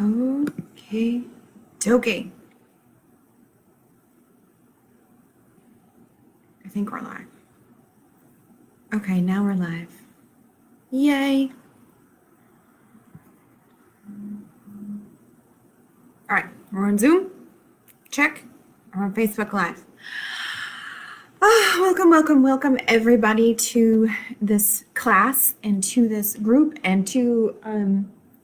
Okay, dokie. I think we're live. Okay, now we're live. Yay. All right, we're on Zoom. Check. We're on Facebook Live. Welcome everybody to this class and to this group and to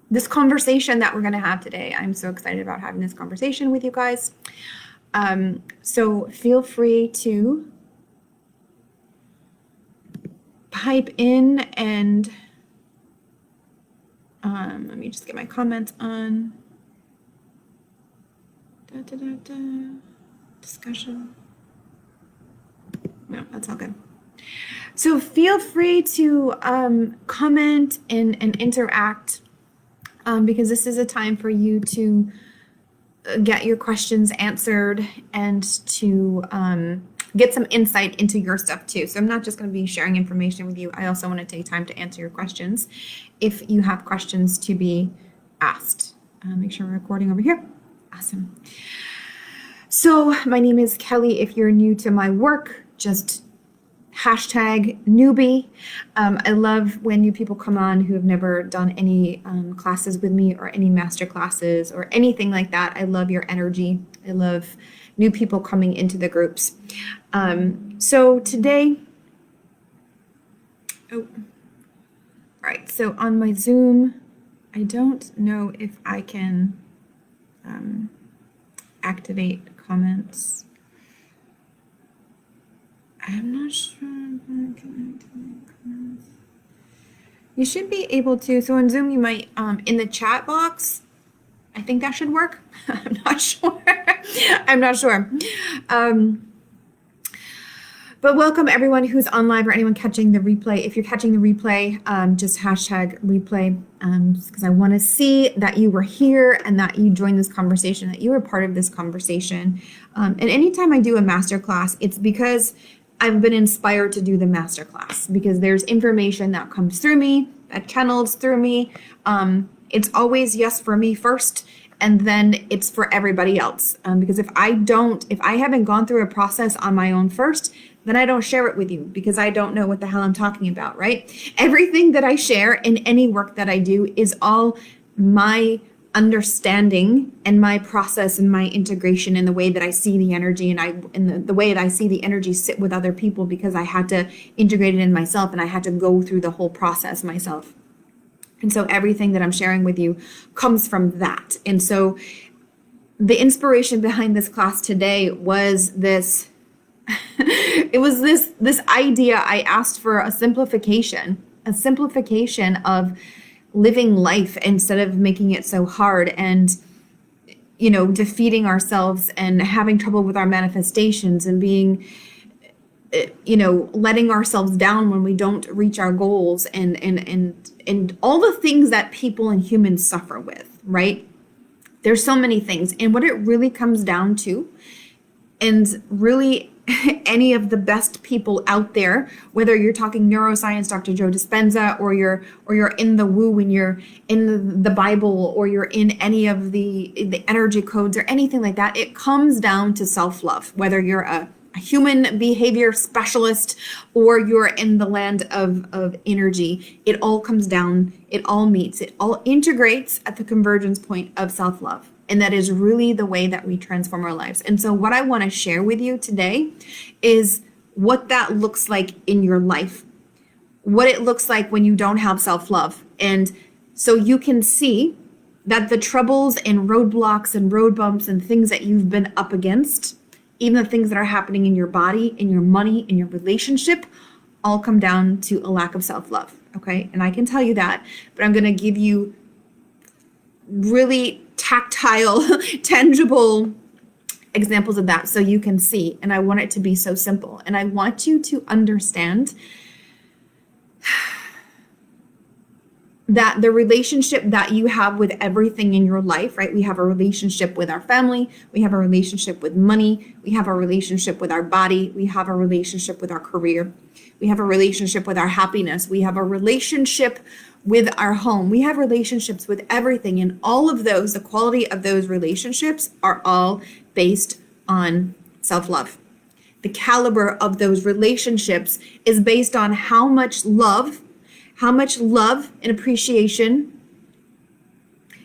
this conversation that we're going to have today. I'm so excited about having this conversation with you guys. So feel free to pipe in and let me just get my comments on. Discussion. No, that's all good. So feel free to comment and interact because this is a time for you to get your questions answered and to get some insight into your stuff too. So I'm not just going to be sharing information with you. I also want to take time to answer your questions if you have questions to be asked. Make sure we're recording over here. Awesome. So my name is Kelly. If you're new to my work, just hashtag newbie. I love when new people come on who have never done any classes with me or any master classes or anything like that. I love your energy. I love new people coming into the groups. So today, all right, so on my Zoom, I don't know if I can activate comments. I'm not sure if I can activate comments. You should be able to. So on Zoom, you might, in the chat box, I think that should work. I'm not sure. I'm not sure. But welcome everyone who's on live or anyone catching the replay. If you're catching the replay, just hashtag replay because I want to see that you were here and that you joined this conversation, that you were part of this conversation. And anytime I do a masterclass, it's because I've been inspired to do the masterclass because there's information that comes through me, that channels through me. It's always yes for me first, and then it's for everybody else. Because if I haven't gone through a process on my own first, then I don't share it with you because I don't know what the hell I'm talking about, right? Everything that I share in any work that I do is all my understanding and my process and my integration in the way that I see the energy and the way that I see the energy sit with other people because I had to integrate it in myself and I had to go through the whole process myself. And so everything that I'm sharing with you comes from that. And so the inspiration behind this class today was this this idea. I asked for a simplification of living life instead of making it so hard and, defeating ourselves and having trouble with our manifestations and being, letting ourselves down when we don't reach our goals and all the things that people and humans suffer with, right? There's so many things. And what it really comes down to, and really any of the best people out there, whether you're talking neuroscience, Dr. Joe Dispenza, or you're in the woo and you're in the Bible, or you're in any of the energy codes or anything like that, it comes down to self-love. Whether you're a human behavior specialist or you're in the land of energy, it all comes down, it all meets, it all integrates at the convergence point of self-love. And that is really the way that we transform our lives. And so what I want to share with you today is what that looks like in your life, what it looks like when you don't have self-love. And so you can see that the troubles and roadblocks and road bumps and things that you've been up against, even the things that are happening in your body, in your money, in your relationship, all come down to a lack of self-love, okay? And I can tell you that, but I'm going to give you really tactile, tangible examples of that so you can see. And I want it to be so simple. And I want you to understand that the relationship that you have with everything in your life, right? We have a relationship with our family, we have a relationship with money, we have a relationship with our body, we have a relationship with our career, we have a relationship with our happiness, we have a relationship with our home, we have relationships with everything. And all of those, the quality of those relationships are all based on self-love. The caliber of those relationships is based on how much love and appreciation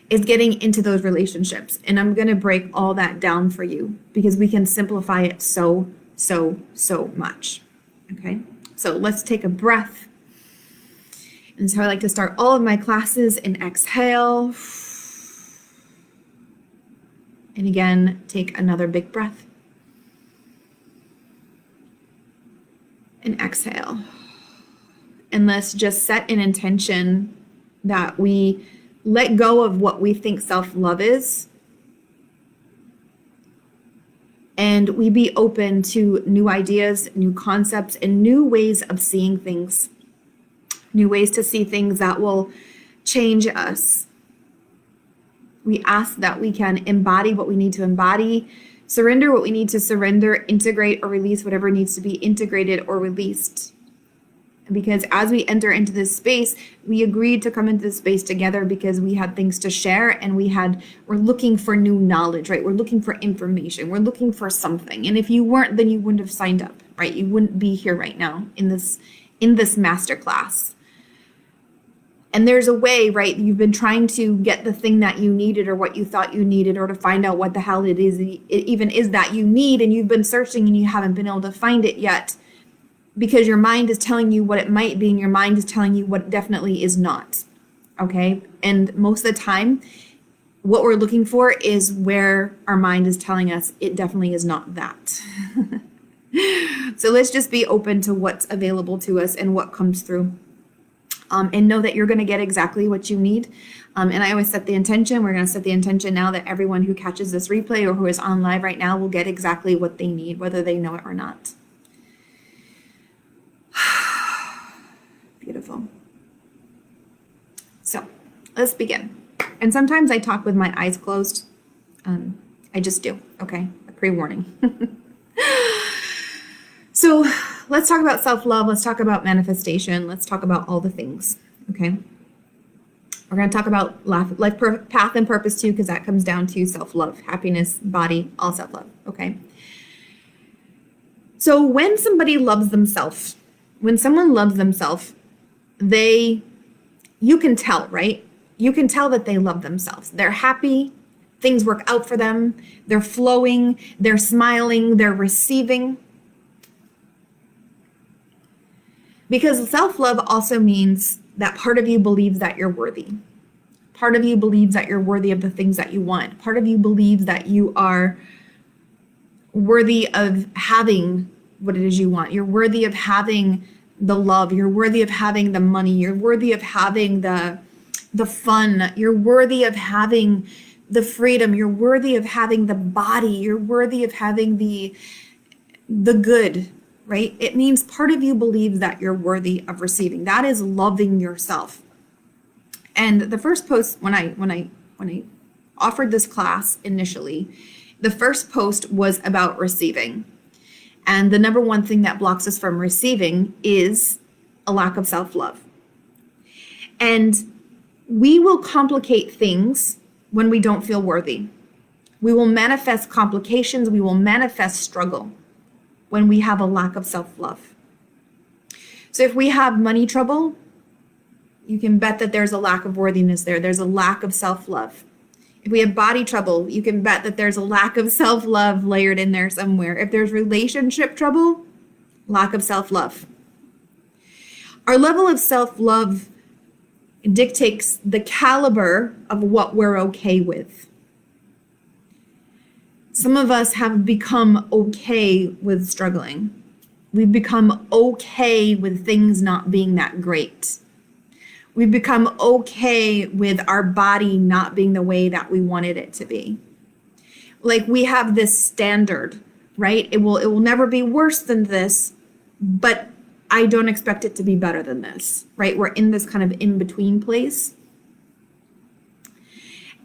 is getting into those relationships. And I'm going to break all that down for you because we can simplify it so much. Okay, so let's take a breath. And so I like to start all of my classes in exhale. And again, take another big breath. And exhale. And let's just set an intention that we let go of what we think self-love is. And we be open to new ideas, new concepts, and new ways of seeing things. New ways to see things that will change us. We ask that we can embody what we need to embody, surrender what we need to surrender, integrate or release whatever needs to be integrated or released. Because as we enter into this space, we agreed to come into this space together because we had things to share and we're looking for new knowledge, right? We're looking for information. We're looking for something. And if you weren't, then you wouldn't have signed up, right? You wouldn't be here right now in this masterclass. And there's a way, right? You've been trying to get the thing that you needed or what you thought you needed or to find out what the hell it even is that you need. And you've been searching and you haven't been able to find it yet because your mind is telling you what it might be and your mind is telling you what it definitely is not. Okay? And most of the time, what we're looking for is where our mind is telling us it definitely is not that. So let's just be open to what's available to us and what comes through. And know that you're going to get exactly what you need. And I always set the intention. We're going to set the intention now that everyone who catches this replay or who is on live right now will get exactly what they need, whether they know it or not. Beautiful. So let's begin. And sometimes I talk with my eyes closed. I just do. Okay. A pre-warning. So let's talk about self-love. Let's talk about manifestation. Let's talk about all the things, okay? We're going to talk about life path and purpose too, because that comes down to self-love, happiness, body, all self-love, okay? So when somebody loves themselves, when someone loves themselves, you can tell, right? You can tell that they love themselves. They're happy. Things work out for them. They're flowing. They're smiling. They're receiving. Because self-love also means that part of you believes that you're worthy. Part of you believes that you're worthy of the things that you want. Part of you believes that you are worthy of having what it is you want. You're worthy of having the love. You're worthy of having the money. You're worthy of having the fun. You're worthy of having the freedom. You're worthy of having the body. You're worthy of having the good. Right? It means part of you believes that you're worthy of receiving. That is loving yourself. And the first post when I offered this class initially, the first post was about receiving. And the number one thing that blocks us from receiving is a lack of self-love. And we will complicate things when we don't feel worthy. We will manifest complications. We will manifest struggle when we have a lack of self-love. So if we have money trouble, you can bet that there's a lack of worthiness there. There's a lack of self-love. If we have body trouble, you can bet that there's a lack of self-love layered in there somewhere. If there's relationship trouble, lack of self-love. Our level of self-love dictates the caliber of what we're okay with. Some of us have become okay with struggling. We've become okay with things not being that great. We've become okay with our body not being the way that we wanted it to be. Like we have this standard, right? It will never be worse than this, but I don't expect it to be better than this, right? We're in this kind of in-between place.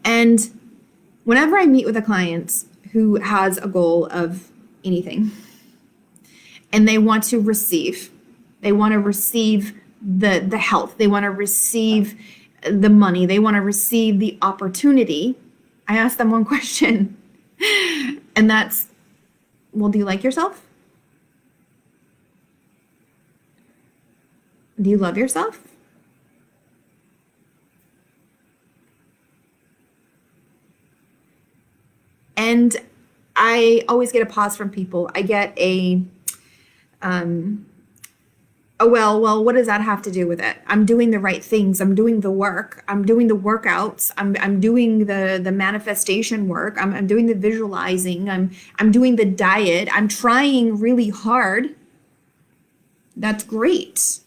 And whenever I meet with a client who has a goal of anything and they want to receive the health, they want to receive the money, they want to receive the opportunity, I ask them one question, and that's, well, do you like yourself? Do you love yourself? And I always get a pause from people. I get oh, well, what does that have to do with it? I'm doing the right things. I'm doing the work. I'm doing the workouts. I'm doing the manifestation work. I'm doing the visualizing. I'm doing the diet. I'm trying really hard. That's great.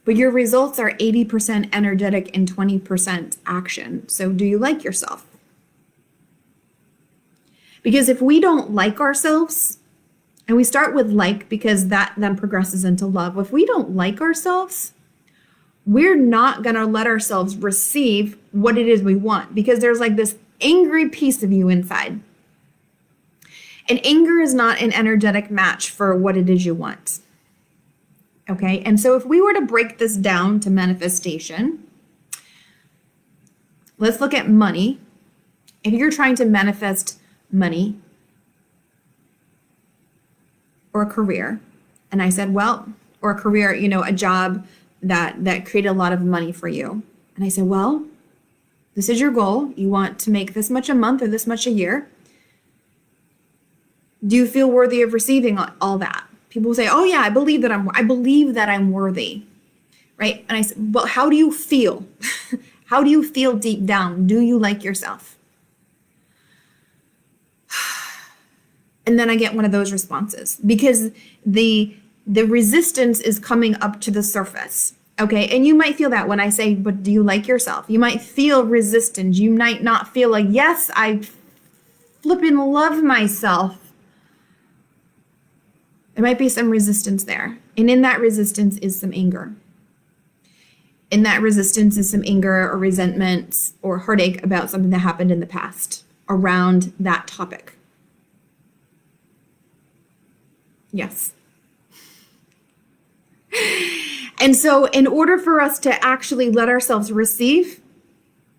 But your results are 80% energetic and 20% action. So do you like yourself? Because if we don't like ourselves, and we start with like because that then progresses into love. If we don't like ourselves, we're not going to let ourselves receive what it is we want, because there's like this angry piece of you inside. And anger is not an energetic match for what it is you want. Okay, and so if we were to break this down to manifestation, let's look at money. If you're trying to manifest money or a career, and I said, well, or a career, a job that created a lot of money for you. And I said, well, this is your goal. You want to make this much a month or this much a year. Do you feel worthy of receiving all that? People say, oh yeah, I believe that I'm worthy, right? And I said, well, how do you feel? How do you feel deep down? Do you like yourself? And then I get one of those responses, because the resistance is coming up to the surface. Okay, and you might feel that when I say, but do you like yourself? You might feel resistance. You might not feel like, yes, I flippin' love myself. There might be some resistance there. And in that resistance is some anger. In that resistance is some anger or resentment or heartache about something that happened in the past around that topic. Yes. And so in order for us to actually let ourselves receive,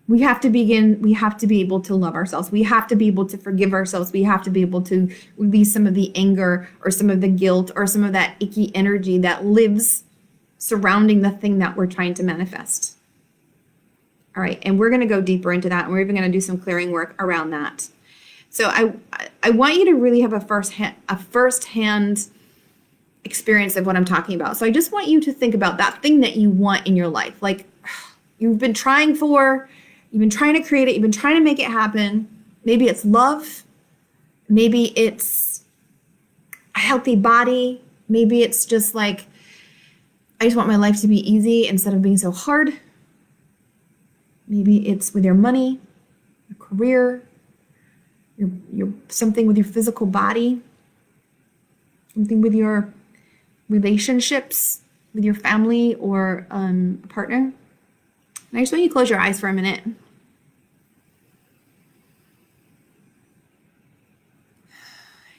we have to be able to love ourselves. We have to be able to forgive ourselves. We have to be able to release some of the anger or some of the guilt or some of that icky energy that lives surrounding the thing that we're trying to manifest. All right, and we're going to go deeper into that, and we're even going to do some clearing work around that. So I want you to really have a firsthand experience of what I'm talking about. So I just want you to think about that thing that you want in your life. Like you've been trying to create it, you've been trying to make it happen. Maybe it's love. Maybe it's a healthy body. Maybe it's just like, I just want my life to be easy instead of being so hard. Maybe it's with your money, your career, your something with your physical body, something with your relationships, with your family or a partner. And I just want you to close your eyes for a minute.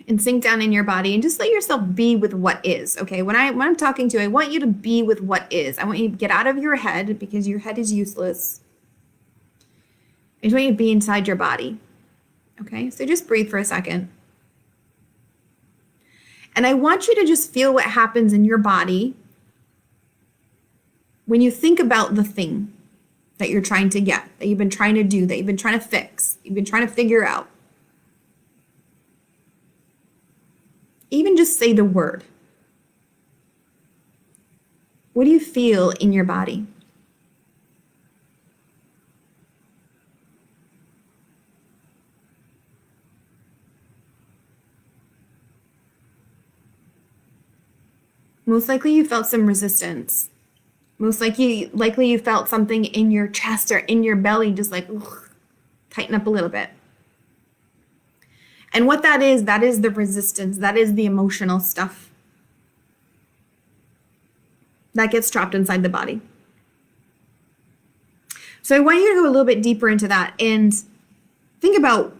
And sink down in your body and just let yourself be with what is, okay? When I'm talking to you, I want you to be with what is. I want you to get out of your head because your head is useless. I just want you to be inside your body, okay? So just breathe for a second. And I want you to just feel what happens in your body when you think about the thing that you're trying to get, that you've been trying to do, that you've been trying to fix, you've been trying to figure out. Even just say the word. What do you feel in your body? Most likely you felt some resistance. Most likely you felt something in your chest or in your belly, just like tighten up a little bit. And what that is the resistance. That is the emotional stuff that gets trapped inside the body. So I want you to go a little bit deeper into that and think about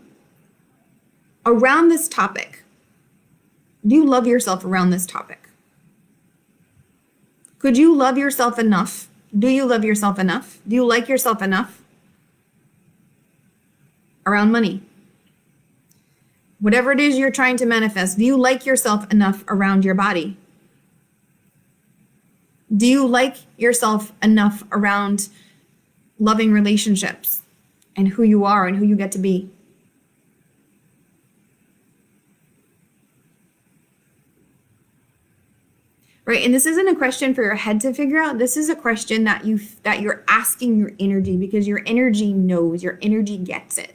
around this topic. Do you love yourself around this topic? Could you love yourself enough? Do you love yourself enough? Do you like yourself enough around money? Whatever it is you're trying to manifest, do you like yourself enough around your body? Do you like yourself enough around loving relationships and who you are and who you get to be? Right? And this isn't a question for your head to figure out. This is a question that you're asking your energy, because your energy knows, your energy gets it.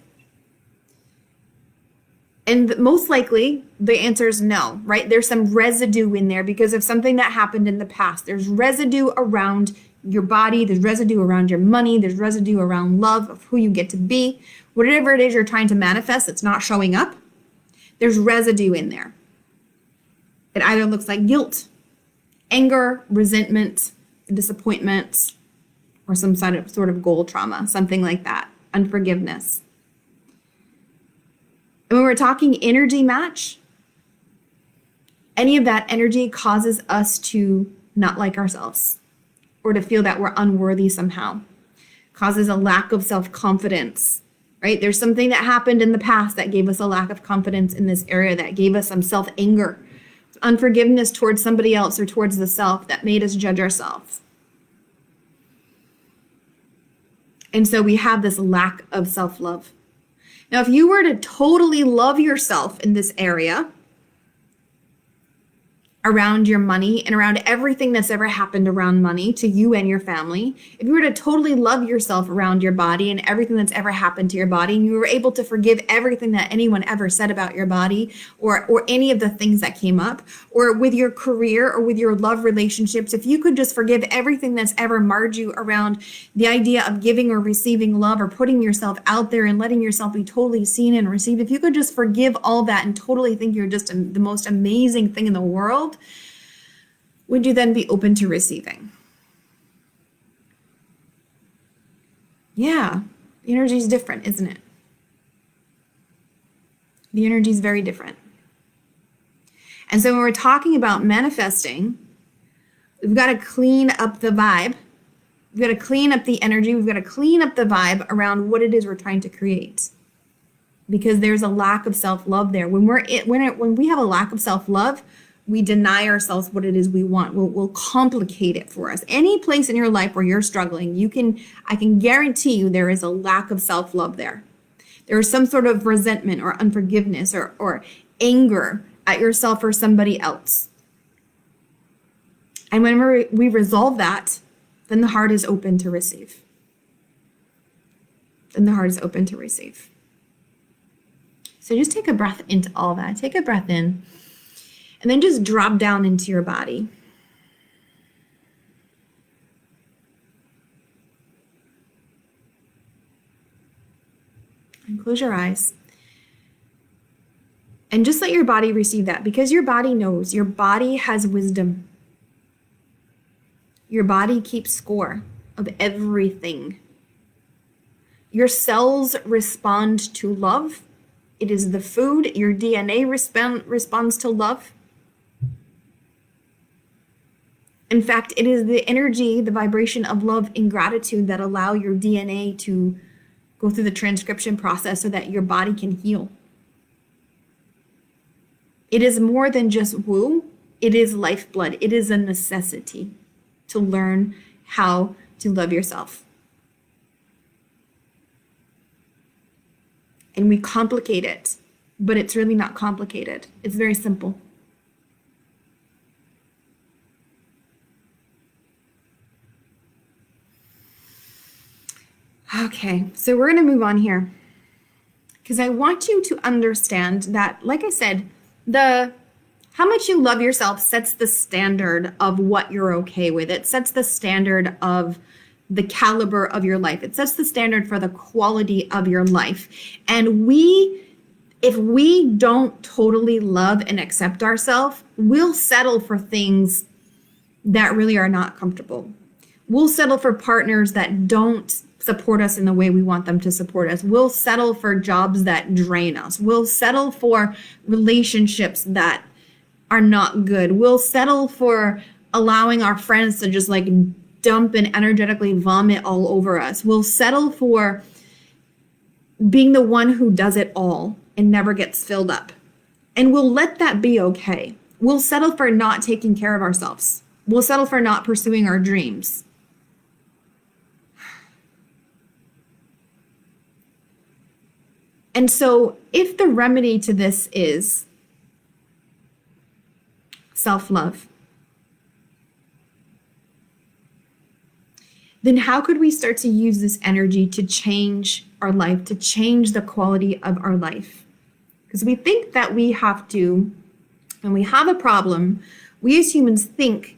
And most likely the answer is no, right? There's some residue in there because of something that happened in the past. There's residue around your body, there's residue around your money, there's residue around love of who you get to be. Whatever it is you're trying to manifest that's not showing up, there's residue in there. It either looks like guilt, anger, resentment, disappointment, or some sort of goal trauma, something like that, unforgiveness. And when we're talking energy match, any of that energy causes us to not like ourselves or to feel that we're unworthy somehow, causes a lack of self-confidence, right? There's something that happened in the past that gave us a lack of confidence in this area, that gave us some self-anger, unforgiveness towards somebody else or towards the self that made us judge ourselves. And so we have this lack of self-love. Now, if you were to totally love yourself in this area, around your money and around everything that's ever happened around money to you and your family, if you were to totally love yourself around your body and everything that's ever happened to your body, and you were able to forgive everything that anyone ever said about your body or any of the things that came up, or with your career or with your love relationships, if you could just forgive everything that's ever marred you around the idea of giving or receiving love or putting yourself out there and letting yourself be totally seen and received, if you could just forgive all that and totally think you're just the most amazing thing in the world, would you then be open to receiving? Yeah, the energy is different, isn't it? The energy is very different. And so when we're talking about manifesting, we've got to clean up the vibe. We've got to clean up the energy. We've got to clean up the vibe around what it is we're trying to create, because there's a lack of self-love there. When we have a lack of self-love, we deny ourselves what it is we want. We'll complicate it for us. Any place in your life where you're struggling, I can guarantee you there is a lack of self-love there. There is some sort of resentment or unforgiveness or anger at yourself or somebody else. And when we resolve that, then the heart is open to receive. Then the heart is open to receive. So just take a breath into all that. Take a breath in. And then just drop down into your body. And close your eyes. And just let your body receive that, because your body knows. Your body has wisdom. Your body keeps score of everything. Your cells respond to love. It is the food. Your DNA responds to love. In fact, it is the energy, the vibration of love and gratitude that allow your DNA to go through the transcription process so that your body can heal. It is more than just woo. It is lifeblood. It is a necessity to learn how to love yourself. And we complicate it, but it's really not complicated. It's very simple. Okay, so we're going to move on here, because I want you to understand that, like I said, how much you love yourself sets the standard of what you're okay with. It sets the standard of the caliber of your life. It sets the standard for the quality of your life. And if we don't totally love and accept ourselves, we'll settle for things that really are not comfortable. We'll settle for partners that don't support us in the way we want them to support us. We'll settle for jobs that drain us. We'll settle for relationships that are not good. We'll settle for allowing our friends to just like dump and energetically vomit all over us. We'll settle for being the one who does it all and never gets filled up. And we'll let that be okay. We'll settle for not taking care of ourselves. We'll settle for not pursuing our dreams. And so if the remedy to this is self-love, then how could we start to use this energy to change our life, to change the quality of our life? Because we think that we have to, when we have a problem, we as humans think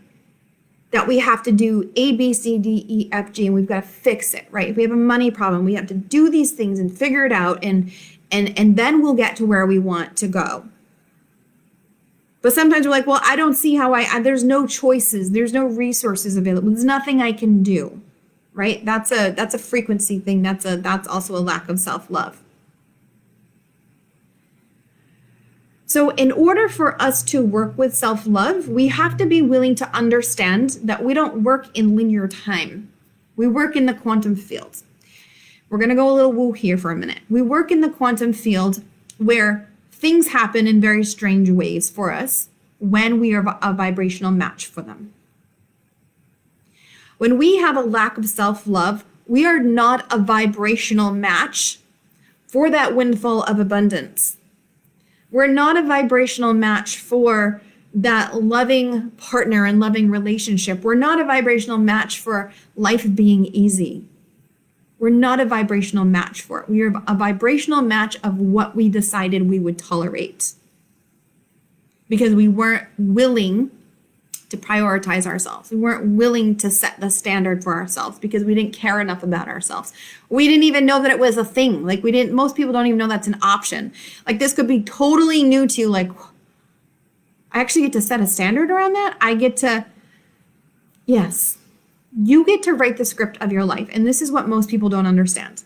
that we have to do A, B, C, D, E, F, G, and we've got to fix it, right? If we have a money problem, we have to do these things and figure it out, and then we'll get to where we want to go. But sometimes we're like, well, I don't see how there's no choices, there's no resources available, there's nothing I can do, right? That's a frequency thing. That's also a lack of self-love. So in order for us to work with self-love, we have to be willing to understand that we don't work in linear time. We work in the quantum field. We're going to go a little woo here for a minute. We work in the quantum field where things happen in very strange ways for us when we are a vibrational match for them. When we have a lack of self-love, we are not a vibrational match for that windfall of abundance. We're not a vibrational match for that loving partner and loving relationship. We're not a vibrational match for life being easy. We're not a vibrational match for it. We are a vibrational match of what we decided we would tolerate because we weren't willing to prioritize ourselves. We weren't willing to set the standard for ourselves because we didn't care enough about ourselves. We didn't even know that it was a thing. Like most people don't even know that's an option. Like this could be totally new to you. Like I actually get to set a standard around that. Yes, you get to write the script of your life. And this is what most people don't understand.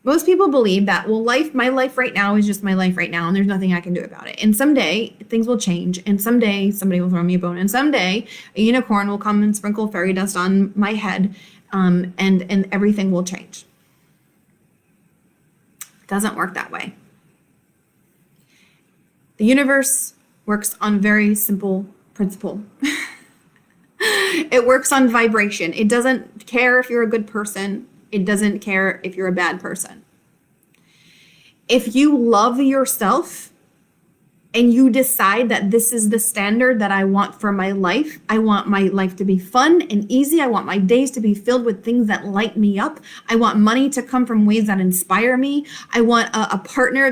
Most people believe that, well, my life right now is just my life right now, and there's nothing I can do about it. And someday things will change, and someday somebody will throw me a bone, and someday a unicorn will come and sprinkle fairy dust on my head, and everything will change. It doesn't work that way. The universe works on very simple principle. It works on vibration. It doesn't care if you're a good person. It doesn't care if you're a bad person. If you love yourself and you decide that this is the standard that I want for my life, I want my life to be fun and easy. I want my days to be filled with things that light me up. I want money to come from ways that inspire me. I want a partner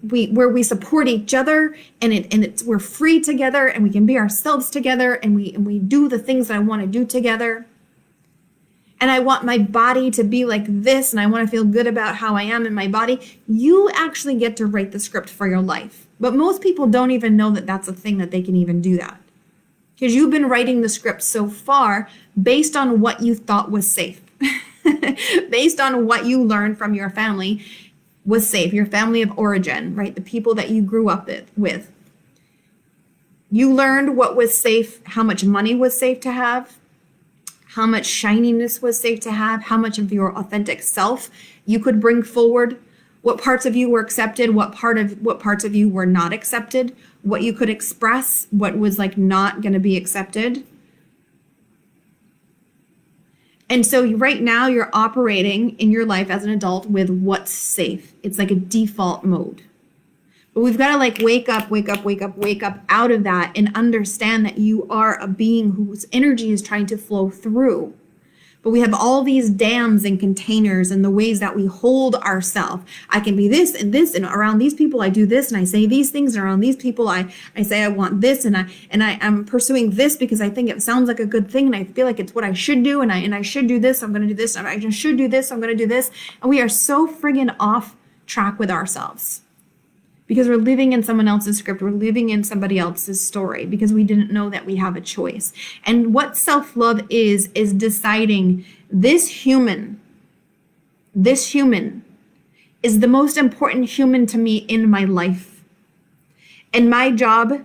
where we support each other and we're free together and we can be ourselves together and we do the things that I want to do together. And I want my body to be like this, and I want to feel good about how I am in my body. You actually get to write the script for your life. But most people don't even know that that's a thing that they can even do that. Because you've been writing the script so far based on what you thought was safe. Based on what you learned from your family was safe, your family of origin, right? The people that you grew up with. You learned what was safe, how much money was safe to have, how much shininess was safe to have, how much of your authentic self you could bring forward, what parts of you were accepted, what parts of you were not accepted, what you could express, what was like not going to be accepted. And so right now you're operating in your life as an adult with what's safe. It's like a default mode. But we've got to like wake up out of that and understand that you are a being whose energy is trying to flow through. But we have all these dams and containers and the ways that we hold ourselves. I can be this, and around these people I do this, and I say these things, and around these people I say I want this, and I'm pursuing this because I think it sounds like a good thing, and I feel like it's what I should do, and I should do this, I'm going to do this, I should do this, I'm going to do this. And we are so friggin' off track with ourselves. because we're living in someone else's script. We're living in somebody else's story because we didn't know that we have a choice. And what self-love is deciding this human is the most important human to me in my life. And my job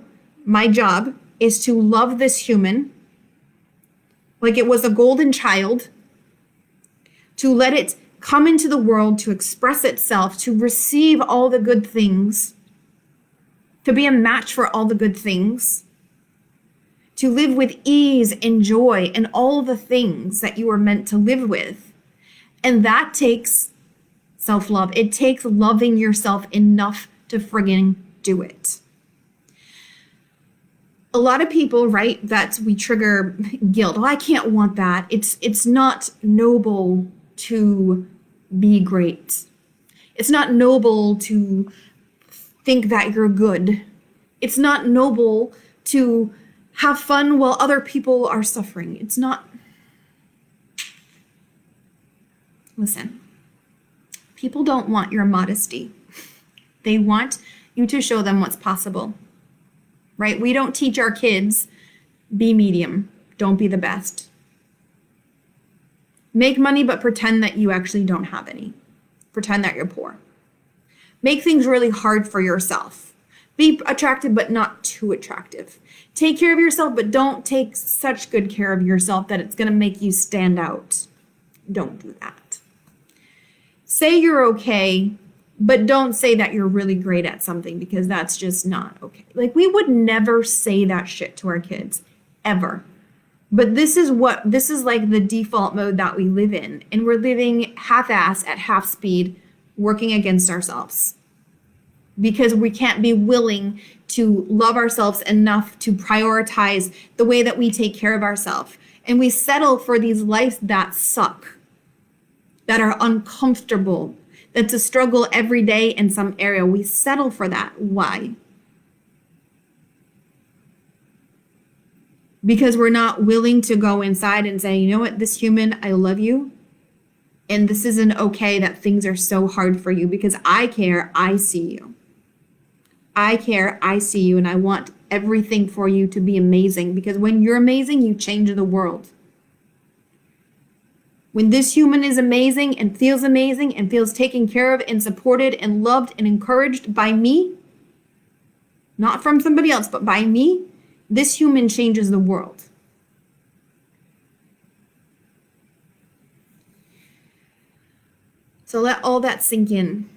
is to love this human like it was a golden child, to let it come into the world, to express itself, to receive all the good things, to be a match for all the good things, to live with ease and joy and all the things that you are meant to live with. And that takes self-love. It takes loving yourself enough to friggin' do it. A lot of people, right, that we trigger guilt. Oh, I can't want that. It's not noble to be great. It's not noble to think that you're good. It's not noble to have fun while other people are suffering. It's not. Listen, people don't want your modesty. They want you to show them what's possible, right? We don't teach our kids, be medium, don't be the best. Make money, but pretend that you actually don't have any. Pretend that you're poor. Make things really hard for yourself. Be attractive, but not too attractive. Take care of yourself, but don't take such good care of yourself that it's going to make you stand out. Don't do that. Say you're okay, but don't say that you're really great at something, because that's just not okay. Like, we would never say that shit to our kids, ever. But this is like the default mode that we live in. And we're living half-ass at half speed, working against ourselves. Because we can't be willing to love ourselves enough to prioritize the way that we take care of ourselves. And we settle for these lives that suck, that are uncomfortable, that's a struggle every day in some area. We settle for that. Why? Because we're not willing to go inside and say, you know what, this human, I love you. And this isn't okay that things are so hard for you, because I care, I see you. I care, I see you, and I want everything for you to be amazing, because when you're amazing, you change the world. When this human is amazing and feels taken care of and supported and loved and encouraged by me, not from somebody else, but by me, this human changes the world. So let all that sink in.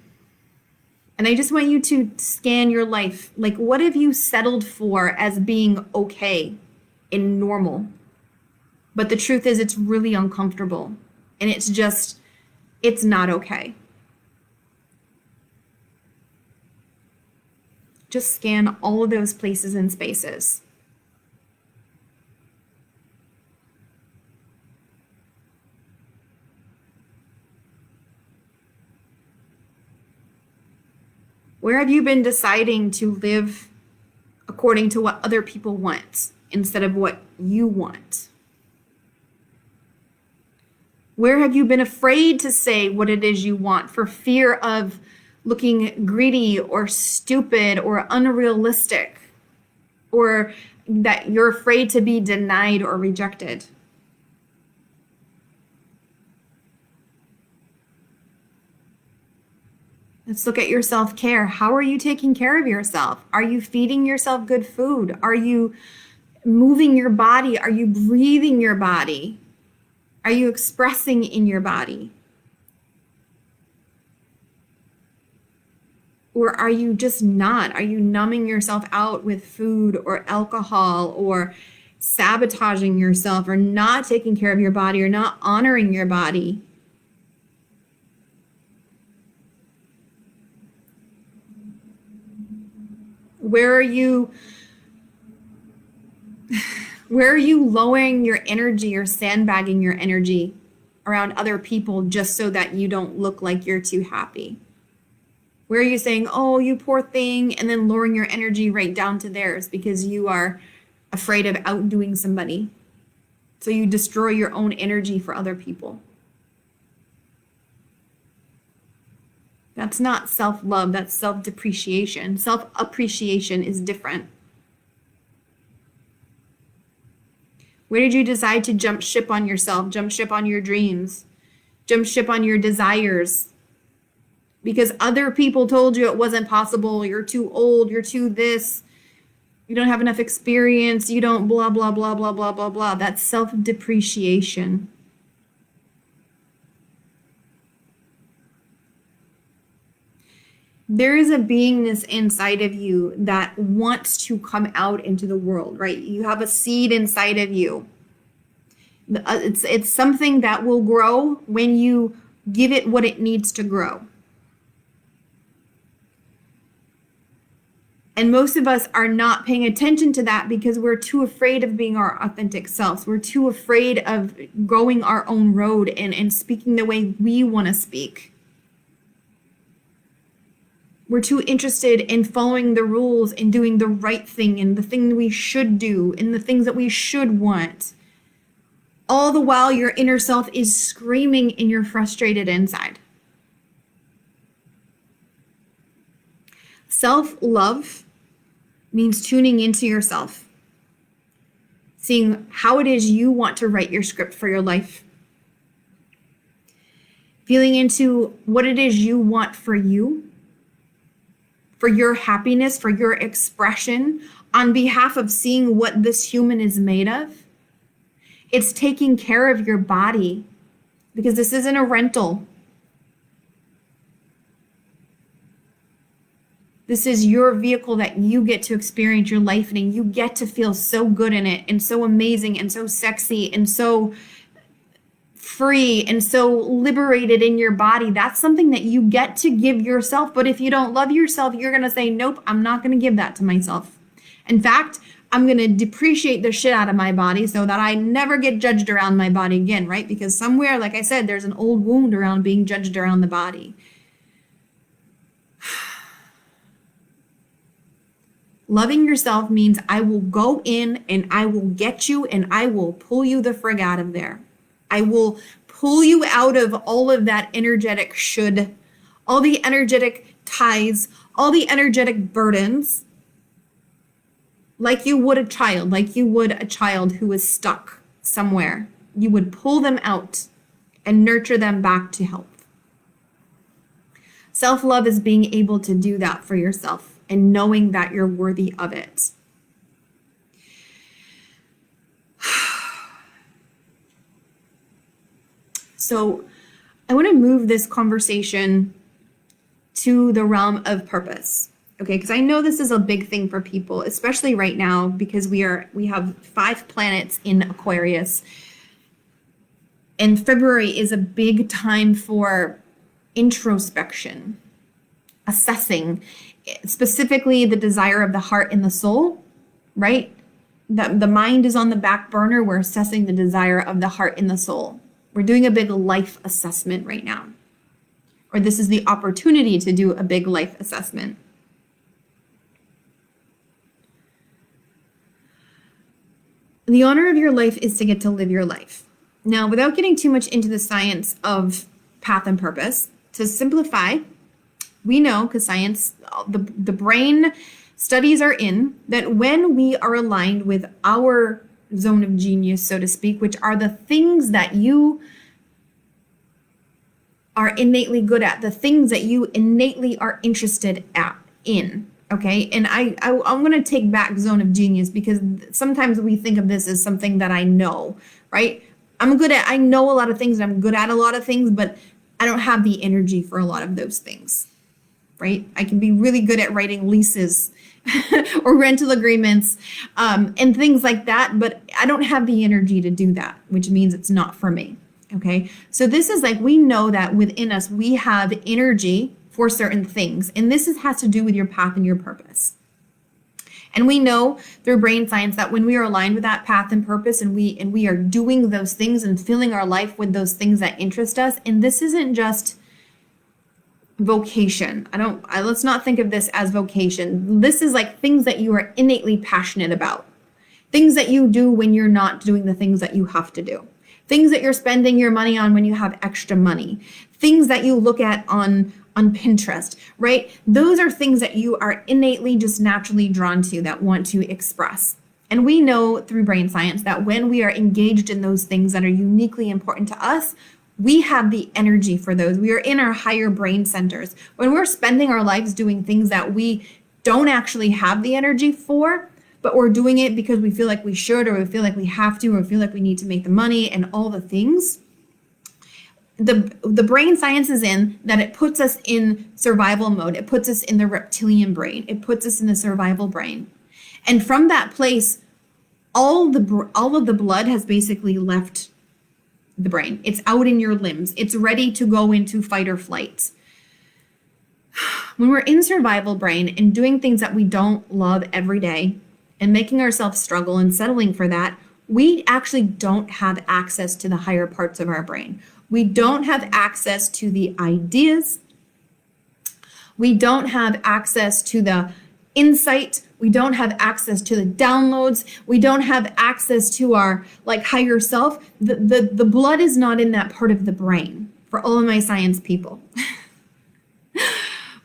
And I just want you to scan your life. Like, what have you settled for as being okay and normal? But the truth is, it's really uncomfortable. And it's not okay. Just scan all of those places and spaces. Where have you been deciding to live according to what other people want instead of what you want? Where have you been afraid to say what it is you want for fear of looking greedy or stupid or unrealistic, or that you're afraid to be denied or rejected? Let's look at your self-care. How are you taking care of yourself? Are you feeding yourself good food? Are you moving your body? Are you breathing your body? Are you expressing in your body? Or are you just not? Are you numbing yourself out with food or alcohol, or sabotaging yourself, or not taking care of your body, or not honoring your body? Where are you lowering your energy or sandbagging your energy around other people just so that you don't look like you're too happy? Where are you saying, oh, you poor thing, and then lowering your energy right down to theirs because you are afraid of outdoing somebody? So you destroy your own energy for other people. That's not self-love, that's self-depreciation. Self-appreciation is different. Where did you decide to jump ship on yourself, jump ship on your dreams, jump ship on your desires? Because other people told you it wasn't possible, you're too old, you're too this, you don't have enough experience, you don't blah, blah, blah, blah, blah, blah, blah. That's self-depreciation. There is a beingness inside of you that wants to come out into the world, right? You have a seed inside of you. It's something that will grow when you give it what it needs to grow. And most of us are not paying attention to that because we're too afraid of being our authentic selves. We're too afraid of going our own road and speaking the way we want to speak. We're too interested in following the rules and doing the right thing and the thing we should do and the things that we should want. All the while your inner self is screaming in your frustrated inside. Self-love means tuning into yourself, seeing how it is you want to write your script for your life, feeling into what it is you want for you, for your happiness, for your expression, on behalf of seeing what this human is made of. It's taking care of your body because this isn't a rental. This is your vehicle that you get to experience your life in, and you get to feel so good in it and so amazing and so sexy and so free and so liberated in your body. That's something that you get to give yourself. But if you don't love yourself, you're going to say, nope, I'm not going to give that to myself. In fact, I'm going to depreciate the shit out of my body so that I never get judged around my body again, right? Because somewhere, like I said, there's an old wound around being judged around the body. Loving yourself means I will go in and I will get you and I will pull you the frig out of there. I will pull you out of all of that energetic should, all the energetic ties, all the energetic burdens, like you would a child who is stuck somewhere. You would pull them out and nurture them back to health. Self-love is being able to do that for yourself and knowing that you're worthy of it. So I want to move this conversation to the realm of purpose. Okay, because I know this is a big thing for people, especially right now, because we have 5 planets in Aquarius. And February is a big time for introspection, assessing, specifically the desire of the heart and the soul, right? The mind is on the back burner. We're assessing the desire of the heart and the soul. We're doing a big life assessment right now. Or this is the opportunity to do a big life assessment. The honor of your life is to get to live your life. Now, without getting too much into the science of path and purpose, to simplify, we know, because science, the brain studies are in, that when we are aligned with our zone of genius, so to speak, which are the things that you are innately good at, the things that you innately are interested in. Okay, and I'm going to take back zone of genius because sometimes we think of this as something that I know, right? I know a lot of things and I'm good at a lot of things, but I don't have the energy for a lot of those things, right? I can be really good at writing leases or rental agreements and things like that, but I don't have the energy to do that, which means it's not for me. Okay, so this is like, we know that within us, we have energy for certain things. And this has to do with your path and your purpose. And we know through brain science that when we are aligned with that path and purpose and we are doing those things and filling our life with those things that interest us, and this isn't just vocation. Let's not think of this as vocation. This is like things that you are innately passionate about. Things that you do when you're not doing the things that you have to do. Things that you're spending your money on when you have extra money. Things that you look at on on Pinterest, right? Those are things that you are innately just naturally drawn to, that want to express. And we know through brain science that when we are engaged in those things that are uniquely important to us, we have the energy for those. We are in our higher brain centers. When we're spending our lives doing things that we don't actually have the energy for, but we're doing it because we feel like we should, or we feel like we have to, or we feel like we need to make the money and all the things, the brain science is in that it puts us in survival mode. It puts us in the reptilian brain. It puts us in the survival brain. And from that place, all of the blood has basically left the brain. It's out in your limbs. It's ready to go into fight or flight. When we're in survival brain and doing things that we don't love every day and making ourselves struggle and settling for that, we actually don't have access to the higher parts of our brain. We don't have access to the ideas. We don't have access to the insight. We don't have access to the downloads. We don't have access to our higher self. The blood is not in that part of the brain for all of my science people.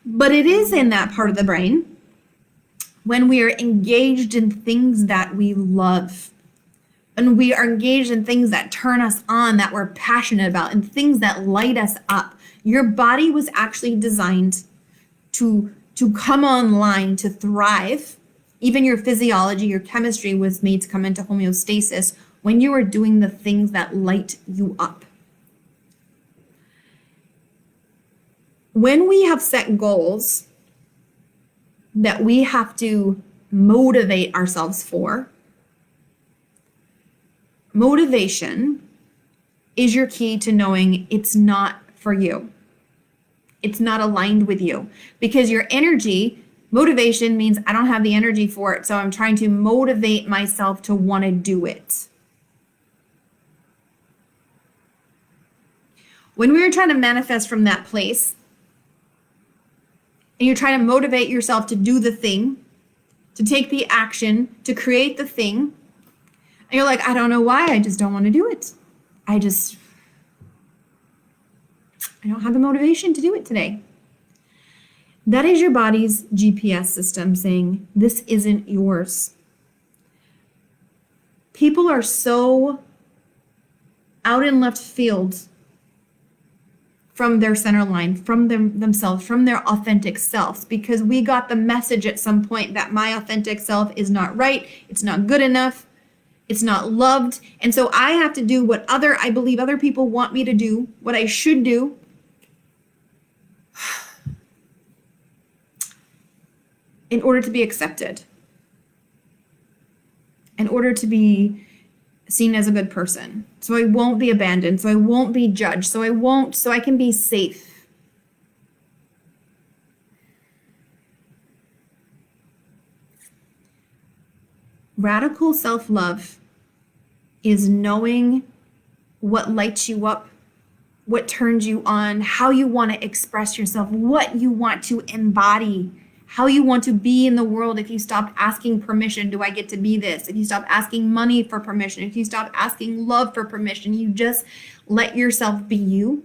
But it is in that part of the brain when we are engaged in things that we love. And we are engaged in things that turn us on, that we're passionate about, and things that light us up. Your body was actually designed to come online, to thrive. Even your physiology, your chemistry was made to come into homeostasis when you are doing the things that light you up. When we have set goals that we have to motivate ourselves for, motivation is your key to knowing it's not for you. It's not aligned with you, because your energy, motivation means I don't have the energy for it, so I'm trying to motivate myself to want to do it. When we were trying to manifest from that place, and you're trying to motivate yourself to do the thing, to take the action, to create the thing, and you're like, I don't know why, I just don't want to do it. I don't have the motivation to do it today. That is your body's GPS system saying, this isn't yours. People are so out in left field from their center line, from themselves, from their authentic selves, because we got the message at some point that my authentic self is not right, it's not good enough, it's not loved, and so I have to do what I believe other people want me to do, what I should do. In order to be accepted, in order to be seen as a good person, so I won't be abandoned, so I won't be judged, so I can be safe. Radical self-love is knowing what lights you up, what turns you on, how you want to express yourself, what you want to embody, how you want to be in the world. If you stop asking permission, do I get to be this? If you stop asking money for permission, if you stop asking love for permission, you just let yourself be you.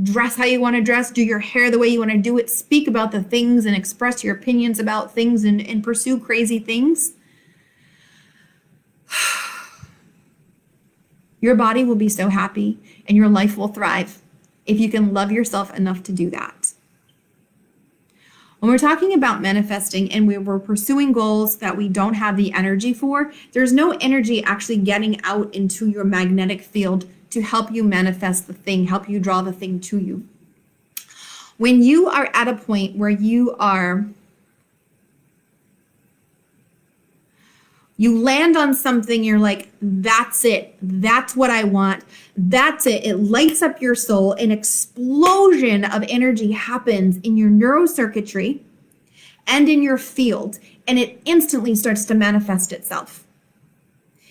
Dress how you want to dress, do your hair the way you want to do it, speak about the things and express your opinions about things and pursue crazy things. Your body will be so happy and your life will thrive if you can love yourself enough to do that. When we're talking about manifesting and we're pursuing goals that we don't have the energy for, there's no energy actually getting out into your magnetic field to help you manifest the thing, help you draw the thing to you. When you are at a point where you land on something, you're like, that's it. That's what I want. That's it. It lights up your soul. An explosion of energy happens in your neurocircuitry and in your field, and it instantly starts to manifest itself.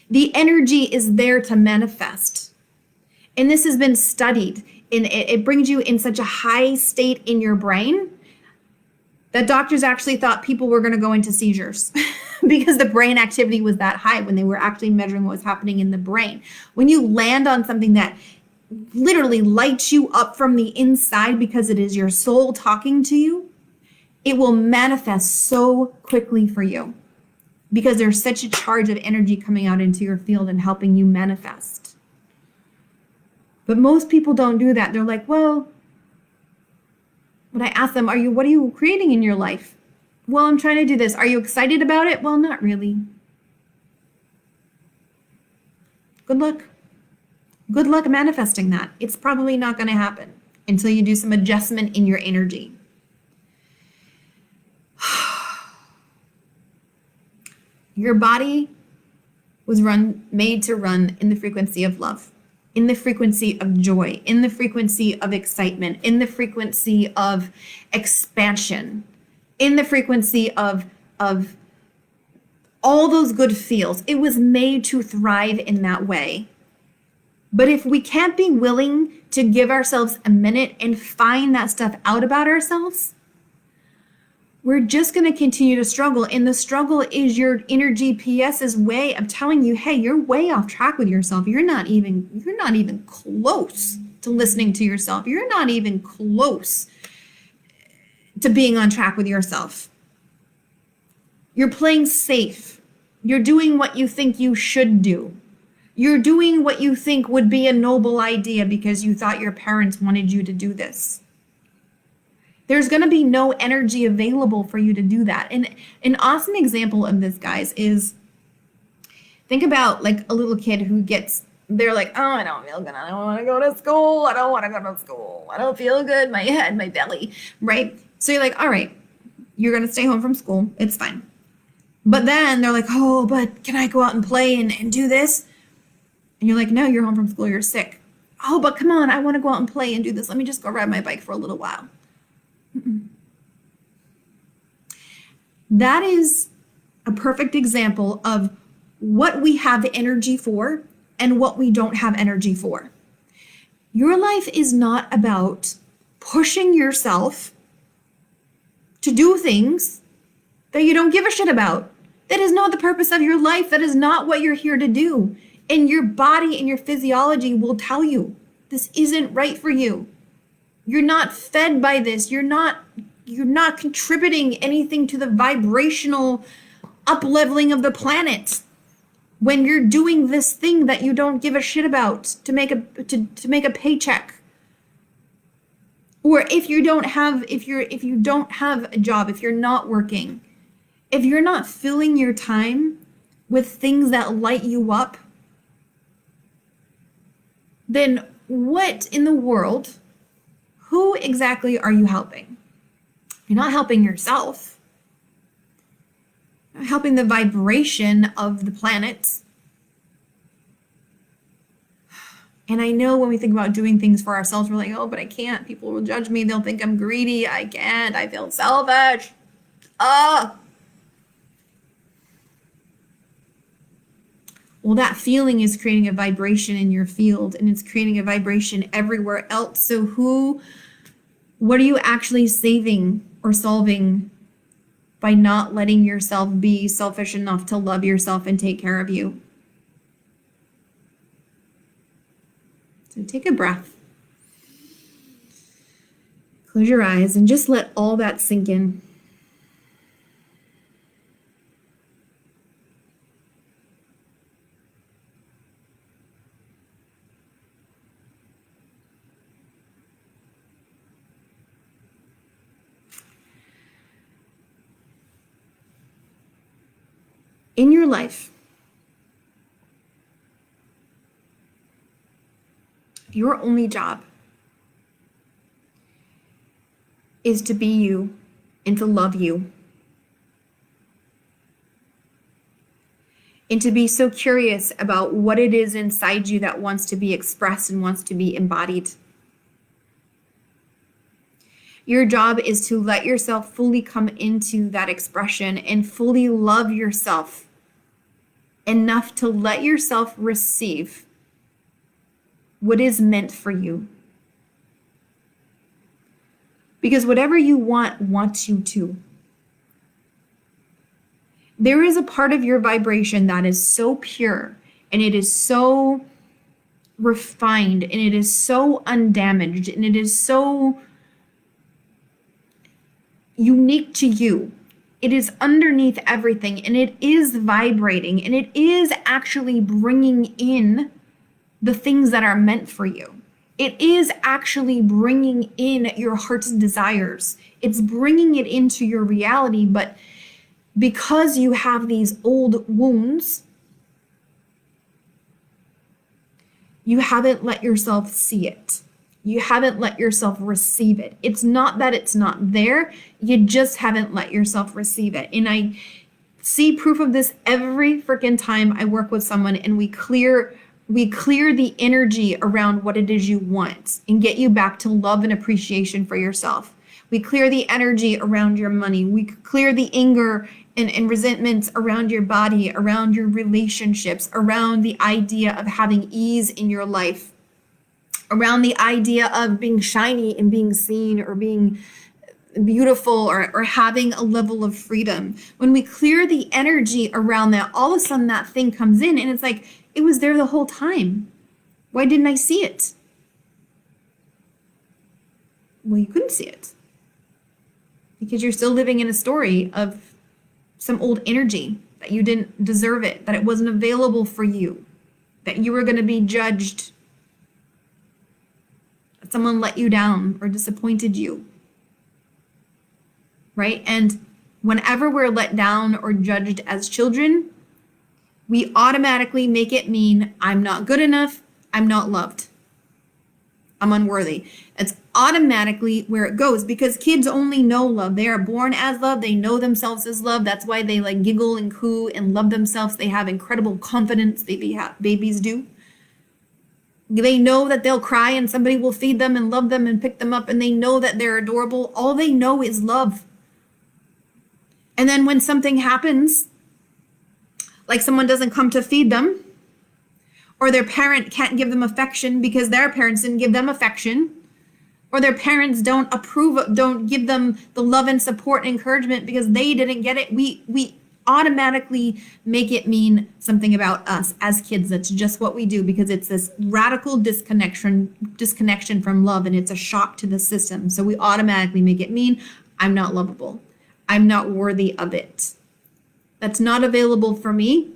The energy is there to manifest. And this has been studied. And it brings you in such a high state in your brain that doctors actually thought people were going to go into seizures because the brain activity was that high when they were actually measuring what was happening in the brain. When you land on something that literally lights you up from the inside because it is your soul talking to you, it will manifest so quickly for you because there's such a charge of energy coming out into your field and helping you manifest. But most people don't do that. They're like, well, when I ask them, what are you creating in your life? Well, I'm trying to do this. Are you excited about it? Well, not really. Good luck. Good luck manifesting that. It's probably not going to happen until you do some adjustment in your energy. Your body was made to run in the frequency of love, in the frequency of joy, in the frequency of excitement, in the frequency of expansion, in the frequency of all those good feels. It was made to thrive in that way. But if we can't be willing to give ourselves a minute and find that stuff out about ourselves, we're just going to continue to struggle. And the struggle is your inner GPS's way of telling you, hey, you're way off track with yourself. You're not even close to listening to yourself. You're not even close to being on track with yourself. You're playing safe. You're doing what you think you should do. You're doing what you think would be a noble idea because you thought your parents wanted you to do this. There's going to be no energy available for you to do that. And an awesome example of this, guys, is think about like a little kid who they're like, oh, I don't feel good. I don't want to go to school. I don't want to go to school. I don't feel good. My head, my belly, right? So you're like, all right, you're going to stay home from school. It's fine. But then they're like, oh, but can I go out and play and do this? And you're like, no, you're home from school. You're sick. Oh, but come on. I want to go out and play and do this. Let me just go ride my bike for a little while. That is a perfect example of what we have energy for and what we don't have energy for. Your life is not about pushing yourself to do things that you don't give a shit about. That is not the purpose of your life. That is not what you're here to do. And your body and your physiology will tell you this isn't right for you. You're not fed by this. You're not contributing anything to the vibrational up-leveling of the planet when you're doing this thing that you don't give a shit about to make a paycheck. Or if you don't have a job, if you're not working, if you're not filling your time with things that light you up, then what in the world? Who exactly are you helping? You're not helping yourself. You're helping the vibration of the planet. And I know when we think about doing things for ourselves, we're like, oh, but I can't. People will judge me. They'll think I'm greedy. I can't. I feel selfish. Well, that feeling is creating a vibration in your field, and it's creating a vibration everywhere else. So what are you actually saving or solving by not letting yourself be selfish enough to love yourself and take care of you? So take a breath. Close your eyes and just let all that sink in. In your life, your only job is to be you and to love you. And to be so curious about what it is inside you that wants to be expressed and wants to be embodied. Your job is to let yourself fully come into that expression and fully love yourself enough to let yourself receive what is meant for you. Because whatever you want wants you to. There is a part of your vibration that is so pure and it is so refined and it is so undamaged and it is so unique to you. It is underneath everything and it is vibrating and it is actually bringing in the things that are meant for you. It is actually bringing in your heart's desires. It's bringing it into your reality, but because you have these old wounds, you haven't let yourself see it. You haven't let yourself receive it. It's not that it's not there. You just haven't let yourself receive it. And I see proof of this every freaking time I work with someone and we clear the energy around what it is you want and get you back to love and appreciation for yourself. We clear the energy around your money. We clear the anger and resentments around your body, around your relationships, around the idea of having ease in your life, around the idea of being shiny and being seen or being beautiful or having a level of freedom. When we clear the energy around that, all of a sudden that thing comes in and it's like, it was there the whole time. Why didn't I see it? Well, you couldn't see it because you're still living in a story of some old energy that you didn't deserve it, that it wasn't available for you, that you were going to be judged, that someone let you down or disappointed you, right? And whenever we're let down or judged as children, we automatically make it mean I'm not good enough, I'm not loved, I'm unworthy. It's automatically where it goes because kids only know love. They are born as love. They know themselves as love. That's why they like giggle and coo and love themselves. They have incredible confidence. Babies do. They know that they'll cry and somebody will feed them and love them and pick them up and they know that they're adorable. All they know is love. And then when something happens, like someone doesn't come to feed them, or their parent can't give them affection because their parents didn't give them affection, or their parents don't give them the love and support and encouragement because they didn't get it, we automatically make it mean something about us as kids. That's just what we do because it's this radical disconnection from love and it's a shock to the system. So we automatically make it mean I'm not lovable. I'm not worthy of it. That's not available for me.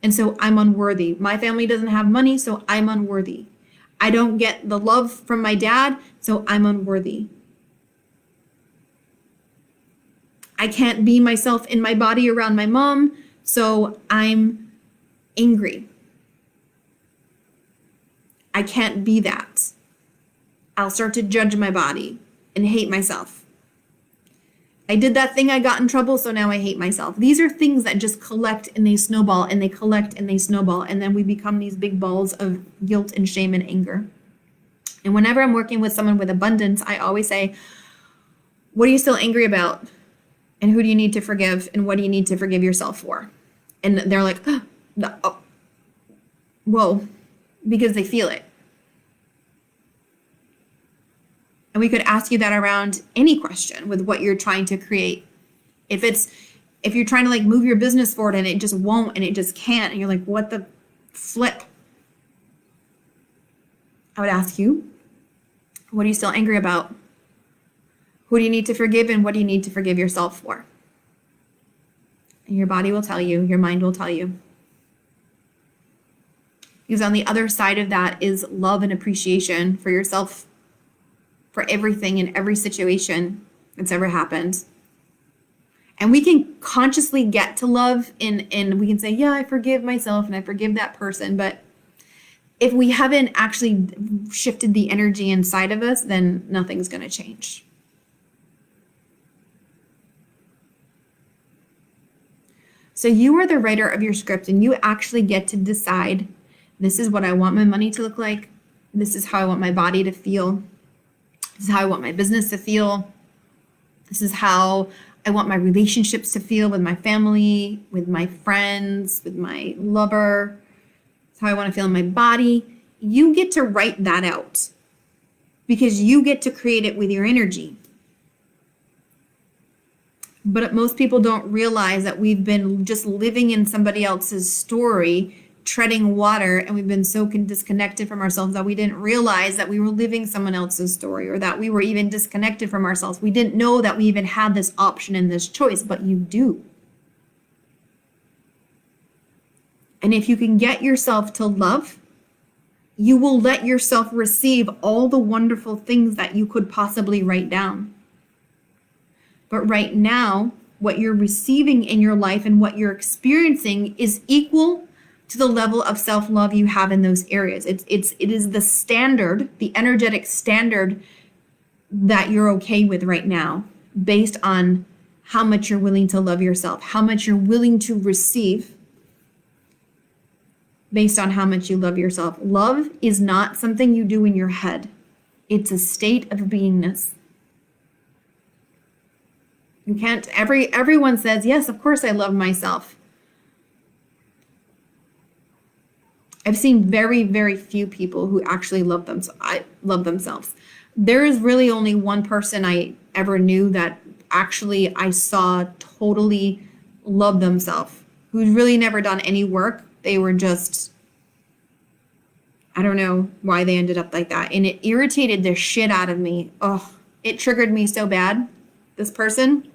And so I'm unworthy. My family doesn't have money, so I'm unworthy. I don't get the love from my dad, so I'm unworthy. I can't be myself in my body around my mom, so I'm angry. I can't be that. I'll start to judge my body and hate myself. I did that thing, I got in trouble, so now I hate myself. These are things that just collect and they snowball and they collect and they snowball. And then we become these big balls of guilt and shame and anger. And whenever I'm working with someone with abundance, I always say, what are you still angry about? And who do you need to forgive? And what do you need to forgive yourself for? And they're like, oh, whoa, because they feel it. And we could ask you that around any question with what you're trying to create. If you're trying to like move your business forward and it just won't and it just can't, and you're like, what the flip? I would ask you, what are you still angry about? Who do you need to forgive and what do you need to forgive yourself for? And your body will tell you, your mind will tell you. Because on the other side of that is love and appreciation for yourself, for everything in every situation that's ever happened. And we can consciously get to love and we can say, yeah, I forgive myself and I forgive that person. But if we haven't actually shifted the energy inside of us, then nothing's going to change. So you are the writer of your script and you actually get to decide, this is what I want my money to look like. This is how I want my body to feel. This is how I want my business to feel. This is how I want my relationships to feel with my family, with my friends, with my lover. This is how I want to feel in my body. You get to write that out because you get to create it with your energy. But most people don't realize that we've been just living in somebody else's story treading water, and we've been so disconnected from ourselves that we didn't realize that we were living someone else's story, or that we were even disconnected from ourselves. We didn't know that we even had this option and this choice, but you do. And if you can get yourself to love, you will let yourself receive all the wonderful things that you could possibly write down. But right now, what you're receiving in your life and what you're experiencing is equal to the level of self-love you have in those areas. It is the standard, the energetic standard that you're okay with right now, based on how much you're willing to love yourself, how much you're willing to receive based on how much you love yourself. Love is not something you do in your head. It's a state of beingness. You can't, everyone says, yes, of course I love myself. I've seen very, very few people who actually love themselves. There is really only one person I ever knew that actually I saw totally love themselves, who's really never done any work. They were just, I don't know why they ended up like that. And it irritated the shit out of me. Oh, it triggered me so bad. This person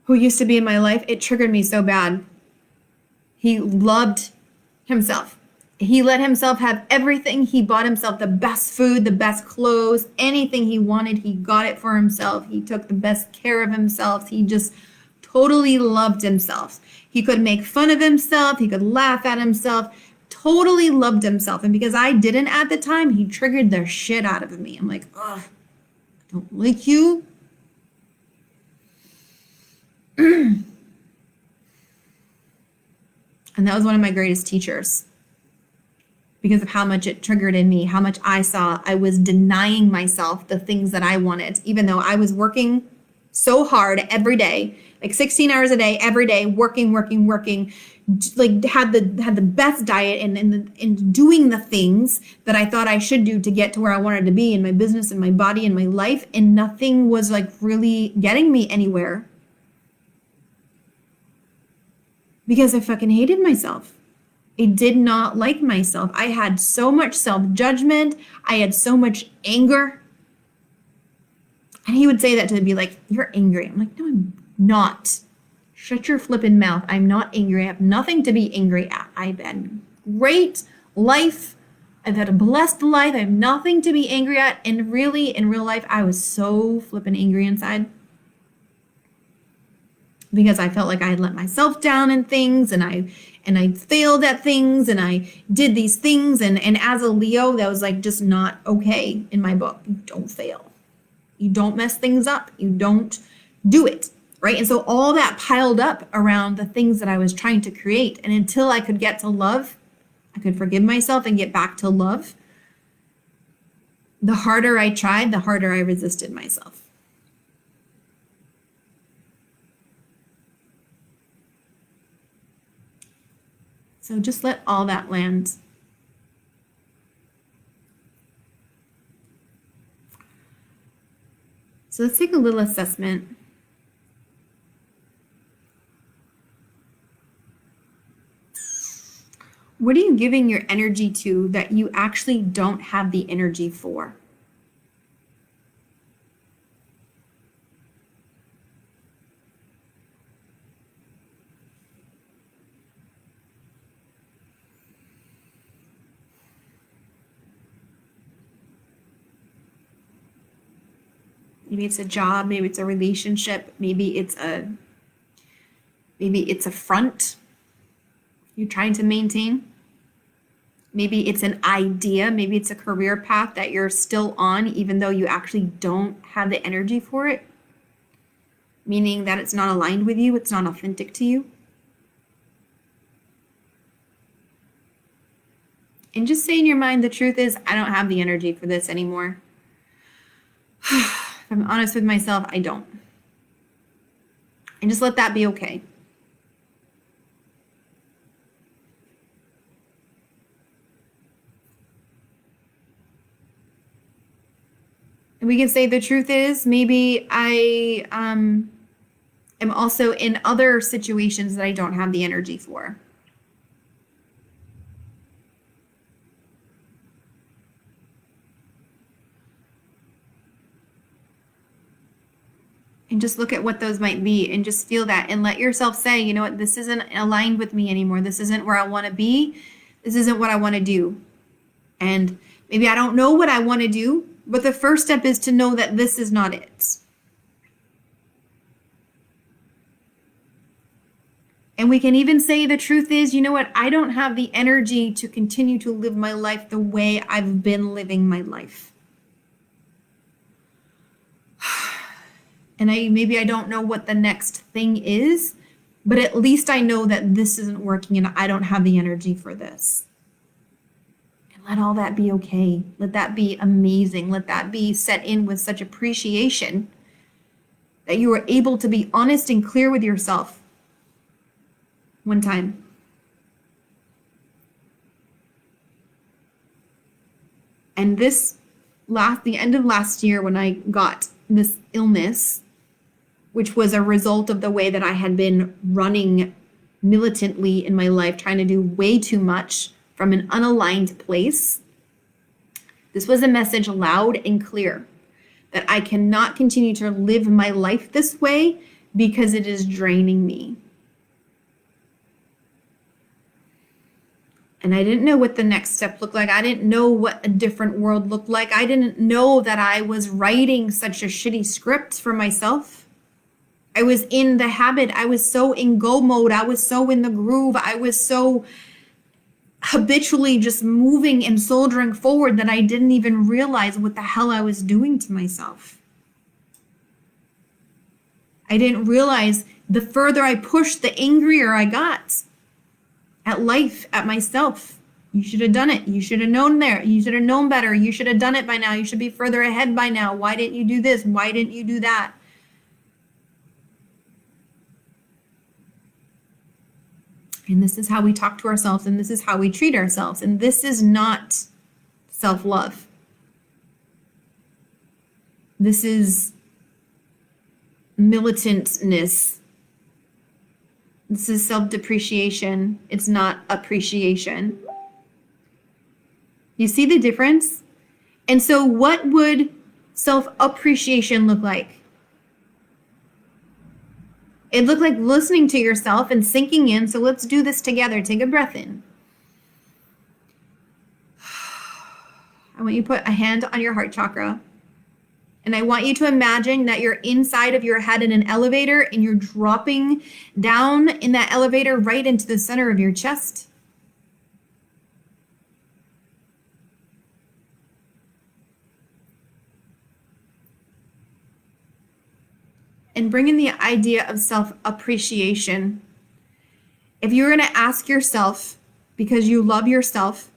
who used to be in my life, it triggered me so bad. He loved himself. He let himself have everything. He bought himself the best food, the best clothes, anything he wanted. He got it for himself. He took the best care of himself. He just totally loved himself. He could make fun of himself. He could laugh at himself. Totally loved himself. And because I didn't at the time, he triggered the shit out of me. I'm like, ugh, I don't like you. And that was one of my greatest teachers, because of how much it triggered in me, how much I saw I was denying myself the things that I wanted, even though I was working so hard every day, like 16 hours a day, every day, working, like had the best diet and doing the things that I thought I should do to get to where I wanted to be in my business and my body and my life. And nothing was like really getting me anywhere, because I fucking hated myself. I did not like myself. I had so much self-judgment. I had so much anger. And he would say that to me, like, you're angry. I'm like, no, I'm not. Shut your flippin' mouth. I'm not angry. I have nothing to be angry at. I've had great life. I've had a blessed life. I have nothing to be angry at. And really, in real life, I was so flippin' angry inside, because I felt like I had let myself down in things, and I failed at things, and I did these things. And as a Leo, that was like just not okay in my book. You don't fail. You don't mess things up. You don't do it, right? And so all that piled up around the things that I was trying to create. And until I could get to love, I could forgive myself and get back to love, the harder I tried, the harder I resisted myself. So just let all that land. So let's take a little assessment. What are you giving your energy to that you actually don't have the energy for? Maybe it's a job, maybe it's a relationship, maybe it's a front you're trying to maintain. Maybe it's an idea, maybe it's a career path that you're still on, even though you actually don't have the energy for it, meaning that it's not aligned with you, it's not authentic to you. And just say in your mind, the truth is, I don't have the energy for this anymore. If I'm honest with myself, I don't. And just let that be okay. And we can say the truth is, maybe I am also in other situations that I don't have the energy for. And just look at what those might be and just feel that and let yourself say, you know what, this isn't aligned with me anymore. This isn't where I want to be. This isn't what I want to do. And maybe I don't know what I want to do, but the first step is to know that this is not it. And we can even say the truth is, you know what, I don't have the energy to continue to live my life the way I've been living my life. And maybe I don't know what the next thing is, but at least I know that this isn't working and I don't have the energy for this. And let all that be okay. Let that be amazing. Let that be set in with such appreciation that you are able to be honest and clear with yourself one time. And the end of last year when I got this illness, which was a result of the way that I had been running militantly in my life, trying to do way too much from an unaligned place. This was a message loud and clear that I cannot continue to live my life this way because it is draining me. And I didn't know what the next step looked like. I didn't know what a different world looked like. I didn't know that I was writing such a shitty script for myself. I was in the habit. I was so in go mode. I was so in the groove. I was so habitually just moving and soldiering forward that I didn't even realize what the hell I was doing to myself. I didn't realize the further I pushed, the angrier I got at life, at myself. You should have done it. You should have known there. You should have known better. You should have done it by now. You should be further ahead by now. Why didn't you do this? Why didn't you do that? And this is how we talk to ourselves, and this is how we treat ourselves. And this is not self-love. This is militantness. This is self-depreciation. It's not appreciation. You see the difference? And so what would self-appreciation look like? It looked like listening to yourself and sinking in. So let's do this together. Take a breath in. I want you to put a hand on your heart chakra. And I want you to imagine that you're inside of your head in an elevator and you're dropping down in that elevator right into the center of your chest. And bring in the idea of self-appreciation. If you're going to ask yourself, because you love yourself,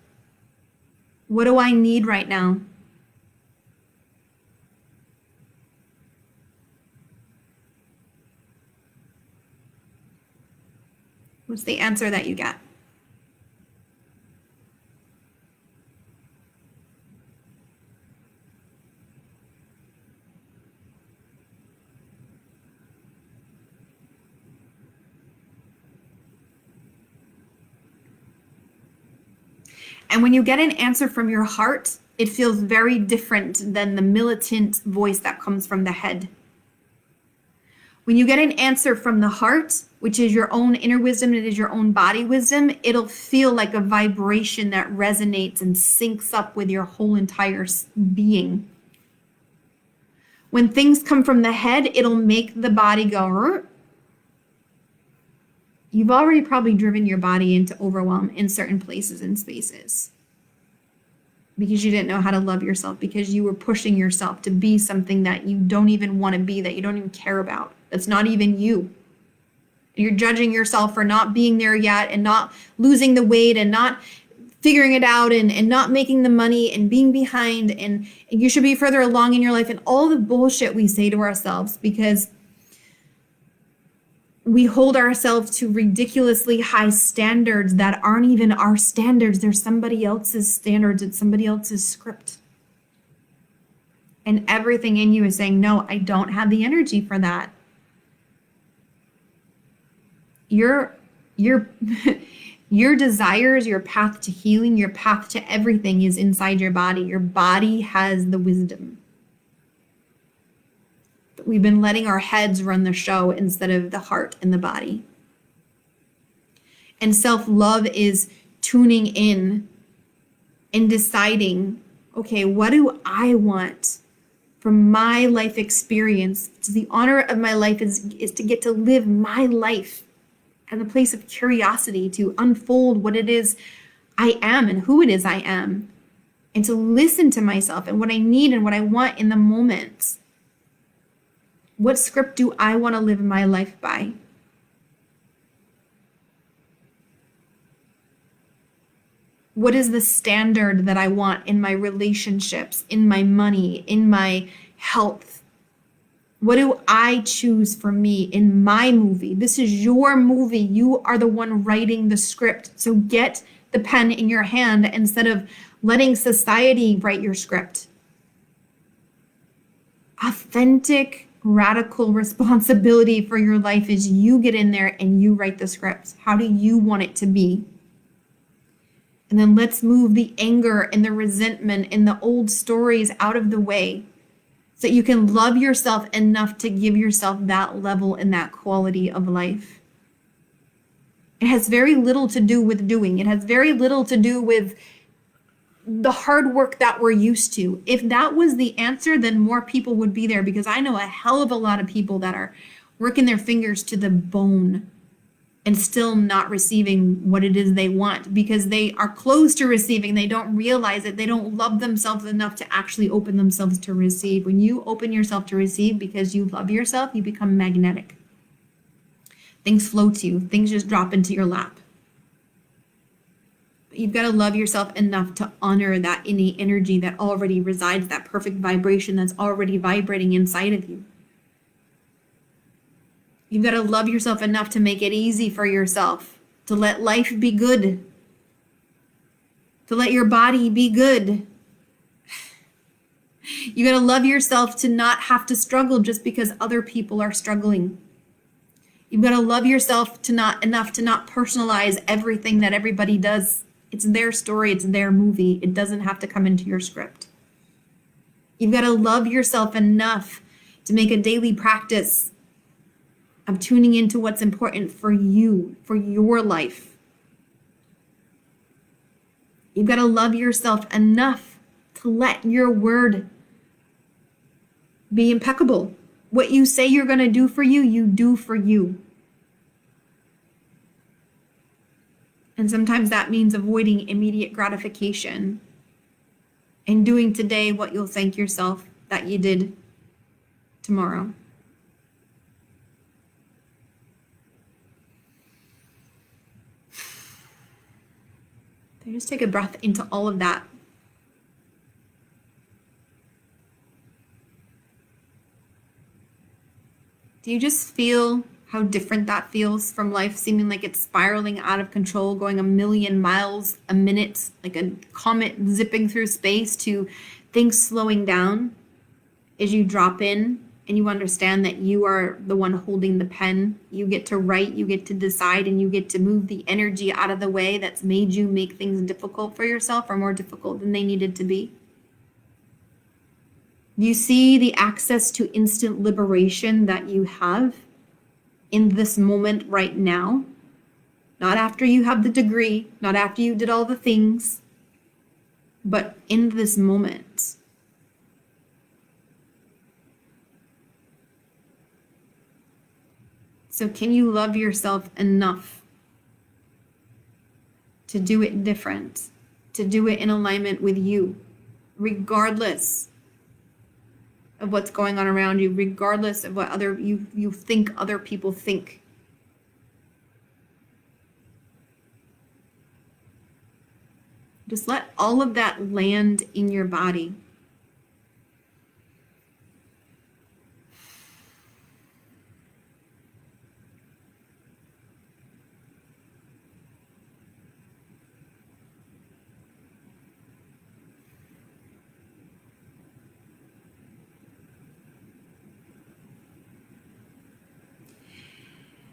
what do I need right now? What's the answer that you get? And when you get an answer from your heart, it feels very different than the militant voice that comes from the head. When you get an answer from the heart, which is your own inner wisdom, it is your own body wisdom, it'll feel like a vibration that resonates and syncs up with your whole entire being. When things come from the head, it'll make the body go, "Rrr." You've already probably driven your body into overwhelm in certain places and spaces because you didn't know how to love yourself, because you were pushing yourself to be something that you don't even want to be, that you don't even care about. That's not even you. You're judging yourself for not being there yet and not losing the weight and not figuring it out and not making the money and being behind and you should be further along in your life and all the bullshit we say to ourselves because we hold ourselves to ridiculously high standards that aren't even our standards. They're somebody else's standards. It's somebody else's script. And everything in you is saying, no, I don't have the energy for that. Your desires, your path to healing, your path to everything is inside your body. Your body has the wisdom. We've been letting our heads run the show instead of the heart and the body. And self-love is tuning in and deciding, okay, what do I want from my life experience? The honor of my life is to get to live my life as a place of curiosity, to unfold what it is I am and who it is I am, and to listen to myself and what I need and what I want in the moment. What script do I want to live my life by? What is the standard that I want in my relationships, in my money, in my health? What do I choose for me in my movie? This is your movie. You are the one writing the script. So get the pen in your hand instead of letting society write your script. Authentic, radical responsibility for your life is you get in there and you write the script. How do you want it to be? And then let's move the anger and the resentment and the old stories out of the way so that you can love yourself enough to give yourself that level and that quality of life. It has very little to do with doing. It has very little to do with the hard work that we're used to. If that was the answer, then more people would be there, because I know a hell of a lot of people that are working their fingers to the bone and still not receiving what it is they want because they are close to receiving. They don't realize it. They don't love themselves enough to actually open themselves to receive. When you open yourself to receive because you love yourself, you become magnetic. Things flow to you. Things just drop into your lap. But you've got to love yourself enough to honor that innate energy that already resides, that perfect vibration that's already vibrating inside of you. You've got to love yourself enough to make it easy for yourself, to let life be good, to let your body be good. You got to love yourself to not have to struggle just because other people are struggling. You've got to love yourself to not personalize everything that everybody does. It's their story, it's their movie. It doesn't have to come into your script. You've got to love yourself enough to make a daily practice of tuning into what's important for you, for your life. You've got to love yourself enough to let your word be impeccable. What you say you're going to do for you, you do for you. And sometimes that means avoiding immediate gratification and doing today what you'll thank yourself that you did tomorrow. So just take a breath into all of that. Do you just feel how different that feels from life seeming like it's spiraling out of control, going 1,000,000 miles a minute, like a comet zipping through space, to things slowing down as you drop in and you understand that you are the one holding the pen. You get to write, you get to decide, and you get to move the energy out of the way that's made you make things difficult for yourself or more difficult than they needed to be. Do you see the access to instant liberation that you have in this moment right now? Not after you have the degree, not after you did all the things, but in this moment. So can you love yourself enough to do it different, to do it in alignment with you, regardless of what's going on around you, regardless of what you think other people think? Just let all of that land in your body.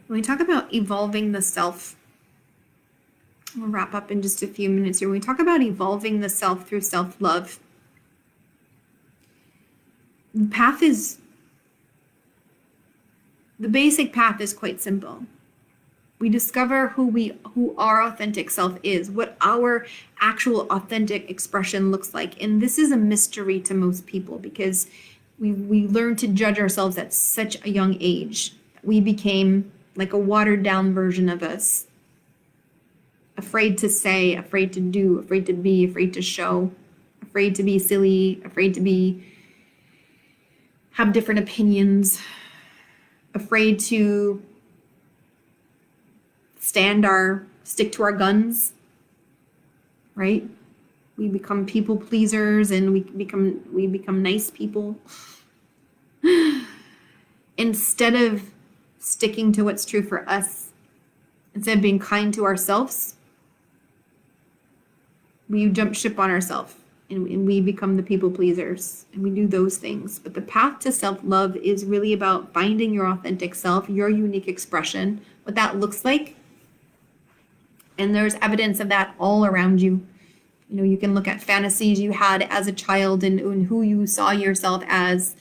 When we talk about evolving the self, we'll wrap up in just a few minutes here. When we talk about evolving the self through self-love, the path is The basic path is quite simple. We discover who our authentic self is, what our actual authentic expression looks like. And this is a mystery to most people because we learn to judge ourselves at such a young age. We became like a watered down version of us. Afraid to say, afraid to do, afraid to be, afraid to show, afraid to be silly, afraid to have different opinions, afraid to stick to our guns, right? We become people pleasers and we become nice people. Instead of sticking to what's true for us, instead of being kind to ourselves, we jump ship on ourselves and we become the people pleasers and we do those things. But the path to self-love is really about finding your authentic self, your unique expression, what that looks like. And there's evidence of that all around you. You know, you can look at fantasies you had as a child and who you saw yourself as.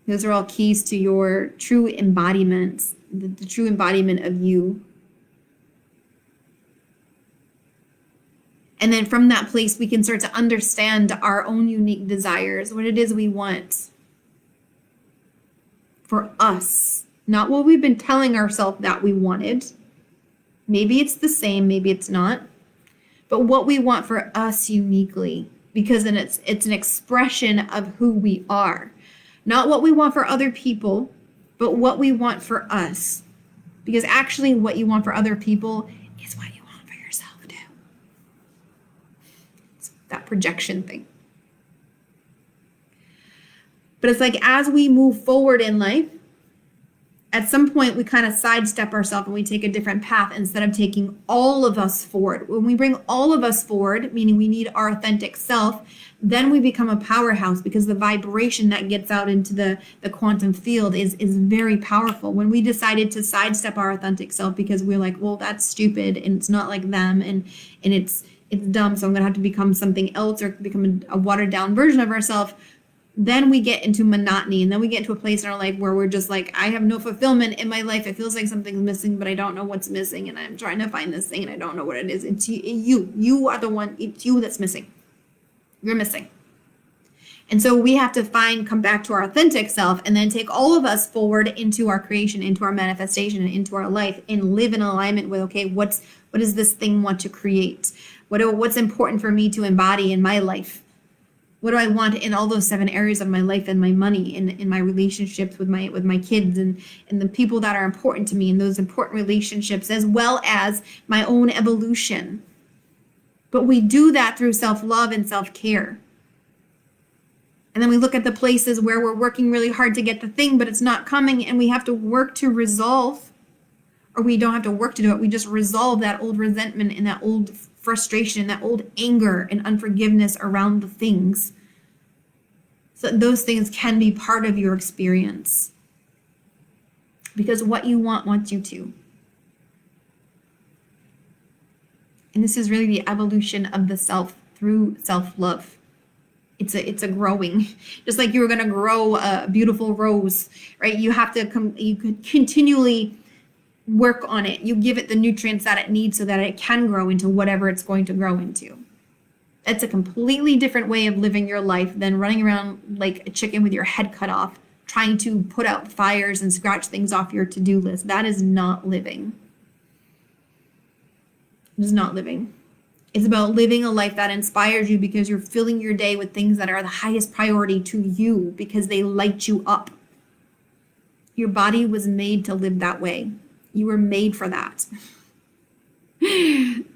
Those are all keys to your true embodiment, the true embodiment of you. And then from that place, we can start to understand our own unique desires, what it is we want for us, not what we've been telling ourselves that we wanted. Maybe it's the same, maybe it's not, but what we want for us uniquely, because then it's an expression of who we are, not what we want for other people, but what we want for us, because actually what you want for other people is what you want for yourself too. It's that projection thing. But it's like as we move forward in life, at some point we kind of sidestep ourselves and we take a different path instead of taking all of us forward. When we bring all of us forward, meaning we need our authentic self, then we become a powerhouse because the vibration that gets out into the quantum field is very powerful. When we decided to sidestep our authentic self because we're like, well, that's stupid and it's not like them and it's dumb, so I'm gonna have to become something else or become a watered down version of ourselves, then we get into monotony and then we get into a place in our life where we're just like, I have no fulfillment in my life. It feels like something's missing, but I don't know what's missing. And I'm trying to find this thing and I don't know what it is. It's you. You are the one. It's you that's missing. You're missing. And so we have to come back to our authentic self and then take all of us forward into our creation, into our manifestation, and into our life and live in alignment with, okay, what does this thing want to create? What's important for me to embody in my life? What do I want in all those 7 areas of my life and my money and in my relationships with my kids and the people that are important to me in those important relationships, as well as my own evolution. But we do that through self-love and self-care. And then we look at the places where we're working really hard to get the thing, but it's not coming and we have to work to resolve, or we don't have to work to do it. We just resolve that old resentment and that old frustration, that old anger and unforgiveness around the things. So those things can be part of your experience. Because what you want wants you to. And this is really the evolution of the self through self-love. It's a growing, just like you were going to grow a beautiful rose, right? You have to you could continually work on it. You give it the nutrients that it needs so that it can grow into whatever it's going to grow into. It's a completely different way of living your life than running around like a chicken with your head cut off, trying to put out fires and scratch things off your to-do list. That is not living. It is not living. It's about living a life that inspires you because you're filling your day with things that are the highest priority to you because they light you up. Your body was made to live that way. You were made for that.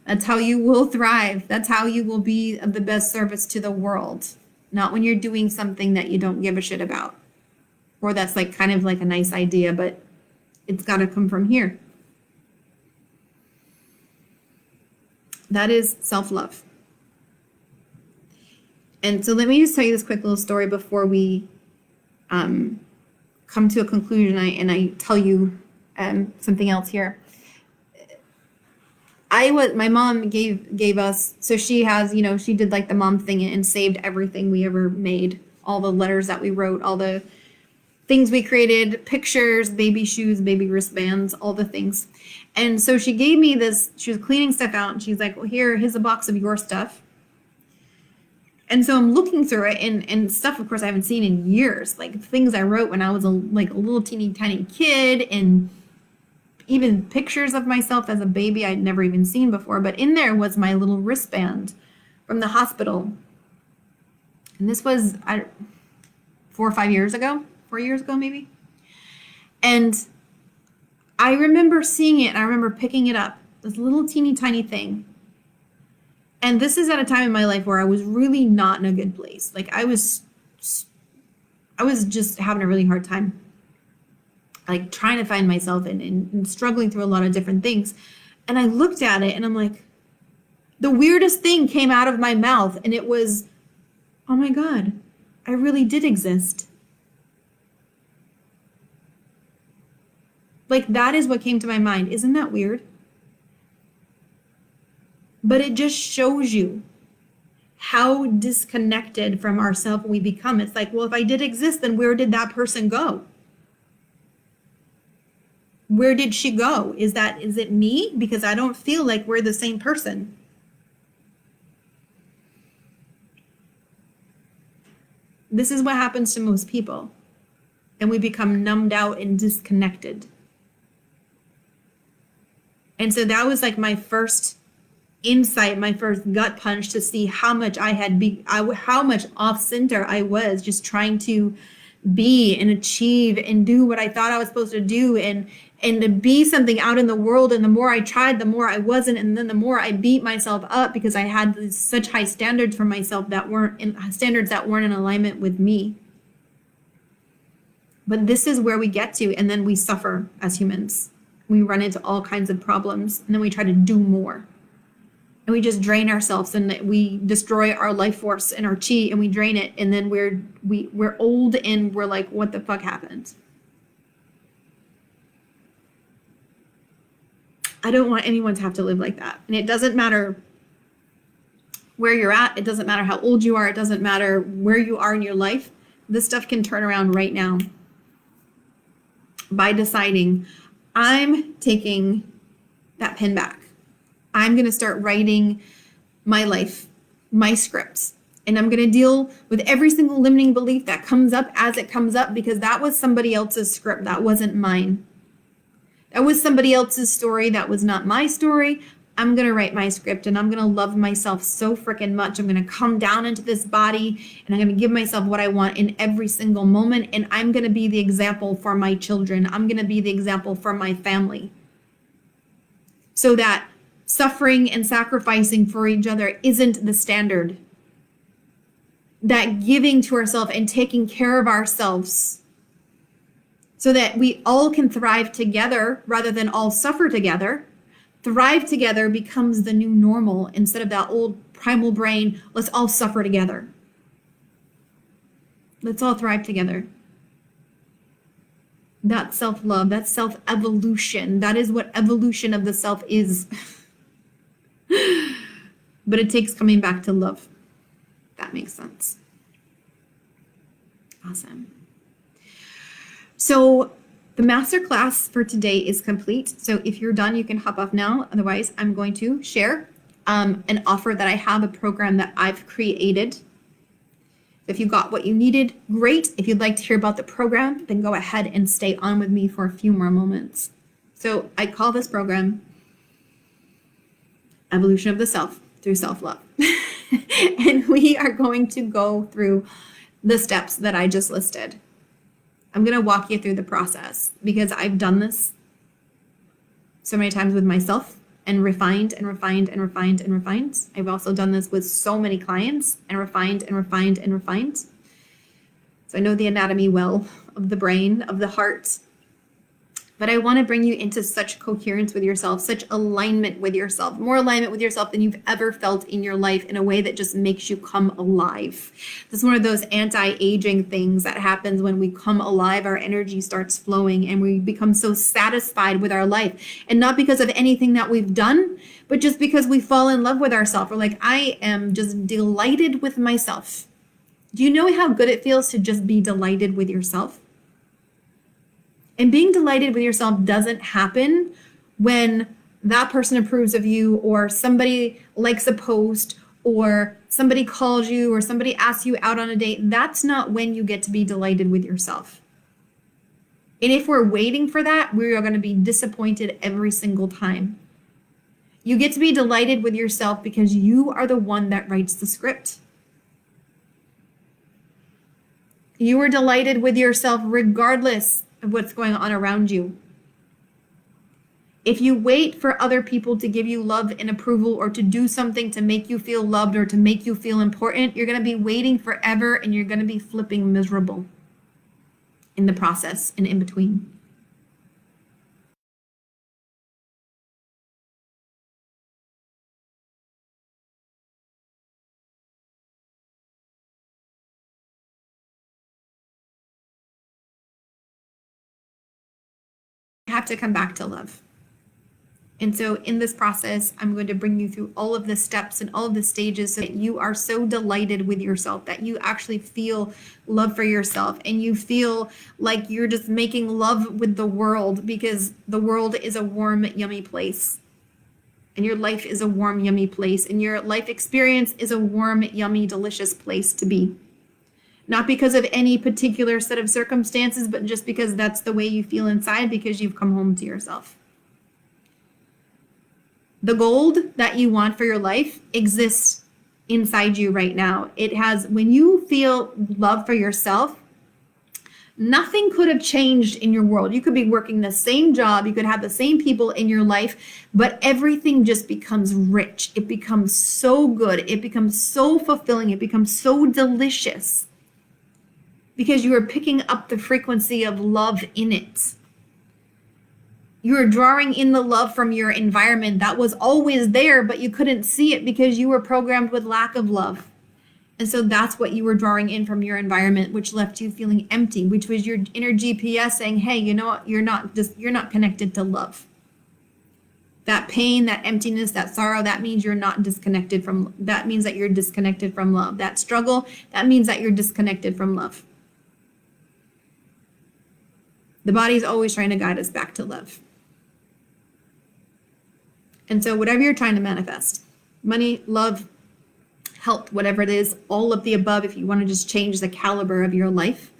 That's how you will thrive. That's how you will be of the best service to the world. Not when you're doing something that you don't give a shit about. Or that's like kind of like a nice idea, but it's got to come from here. That is self-love. And so let me just tell you this quick little story before we come to a conclusion and I tell you something else here. My mom gave us, so she has, she did like the mom thing and saved everything we ever made, all the letters that we wrote, all the things we created, pictures, baby shoes, baby wristbands, all the things. And so she gave me this, she was cleaning stuff out, and she's like, well, here's a box of your stuff. And so I'm looking through it, and stuff, of course, I haven't seen in years, like things I wrote when I was a little teeny tiny kid, and even pictures of myself as a baby I'd never even seen before. But in there was my little wristband from the hospital. And this was 4 or 5 years ago, 4 years ago maybe. And I remember seeing it, and I remember picking it up, this little teeny tiny thing. And this is at a time in my life where I was really not in a good place. Like I was just having a really hard time, like trying to find myself and struggling through a lot of different things. And I looked at it and I'm like, the weirdest thing came out of my mouth, and it was, oh my God, I really did exist. Like that is what came to my mind. Isn't that weird? But it just shows you how disconnected from ourselves we become. It's like, well, if I did exist, then where did that person go? Where did she go? Is it me? Because I don't feel like we're the same person. This is what happens to most people. And we become numbed out and disconnected. And so that was like my first insight, my first gut punch to see how much how much off center I was, just trying to be and achieve and do what I thought I was supposed to do, and to be something out in the world. And the more I tried, the more I wasn't. And then the more I beat myself up because I had such high standards for myself that weren't in alignment with me. But this is where we get to, and then we suffer as humans. We run into all kinds of problems, and then we try to do more. And we just drain ourselves, and we destroy our life force and our chi, and we drain it. And then we're old, and we're like, what the fuck happened? I don't want anyone to have to live like that. And it doesn't matter where you're at. It doesn't matter how old you are. It doesn't matter where you are in your life. This stuff can turn around right now by deciding, I'm taking that pen back. I'm going to start writing my life, my scripts, and I'm going to deal with every single limiting belief that comes up as it comes up, because that was somebody else's script. That wasn't mine. That was somebody else's story. That was not my story. I'm going to write my script, and I'm going to love myself so freaking much. I'm going to come down into this body, and I'm going to give myself what I want in every single moment. And I'm going to be the example for my children. I'm going to be the example for my family, so that suffering and sacrificing for each other isn't the standard. That giving to ourselves and taking care of ourselves, so that we all can thrive together rather than all suffer together. Thrive together becomes the new normal, instead of that old primal brain, let's all suffer together. Let's all thrive together. That's self-love. That's self-evolution. That is what evolution of the self is. But it takes coming back to love. That makes sense. Awesome. So the masterclass for today is complete. So if you're done, you can hop off now. Otherwise, I'm going to share an offer that I have, a program that I've created. If you got what you needed, great. If you'd like to hear about the program, then go ahead and stay on with me for a few more moments. So I call this program Evolution of the Self through Self-Love. And we are going to go through the steps that I just listed. I'm going to walk you through the process, because I've done this so many times with myself and refined and refined and refined and refined. I've also done this with so many clients and refined and refined and refined. So I know the anatomy well of the brain, of the heart. But I want to bring you into such coherence with yourself, such alignment with yourself, more alignment with yourself than you've ever felt in your life, in a way that just makes you come alive. This is one of those anti-aging things that happens when we come alive. Our energy starts flowing and we become so satisfied with our life. And not because of anything that we've done, but just because we fall in love with ourselves. We're like, I am just delighted with myself. Do you know how good it feels to just be delighted with yourself? And being delighted with yourself doesn't happen when that person approves of you, or somebody likes a post, or somebody calls you, or somebody asks you out on a date. That's not when you get to be delighted with yourself. And if we're waiting for that, we are going to be disappointed every single time. You get to be delighted with yourself because you are the one that writes the script. You are delighted with yourself regardless of what's going on around you. If you wait for other people to give you love and approval, or to do something to make you feel loved or to make you feel important, you're going to be waiting forever, and you're going to be flipping miserable in the process and in between. You have to come back to love. And so in this process, I'm going to bring you through all of the steps and all of the stages so that you are so delighted with yourself, that you actually feel love for yourself, and you feel like you're just making love with the world, because the world is a warm, yummy place. And your life is a warm, yummy place. And your life experience is a warm, yummy, delicious place to be. Not because of any particular set of circumstances, but just because that's the way you feel inside, because you've come home to yourself. The gold that you want for your life exists inside you right now. It has, when you feel love for yourself, nothing could have changed in your world. You could be working the same job, you could have the same people in your life, but everything just becomes rich. It becomes so good. It becomes so fulfilling. It becomes so delicious because you are picking up the frequency of love in it. You're drawing in the love from your environment that was always there, but you couldn't see it because you were programmed with lack of love. And so that's what you were drawing in from your environment, which left you feeling empty, which was your inner GPS saying, hey, you know what? You're not connected to love. That pain, that emptiness, that sorrow, that means you're not disconnected from, that means that you're disconnected from love. That struggle, that means that you're disconnected from love. The body's always trying to guide us back to love. And so whatever you're trying to manifest, money, love, health, whatever it is, all of the above, if you want to just change the caliber of your life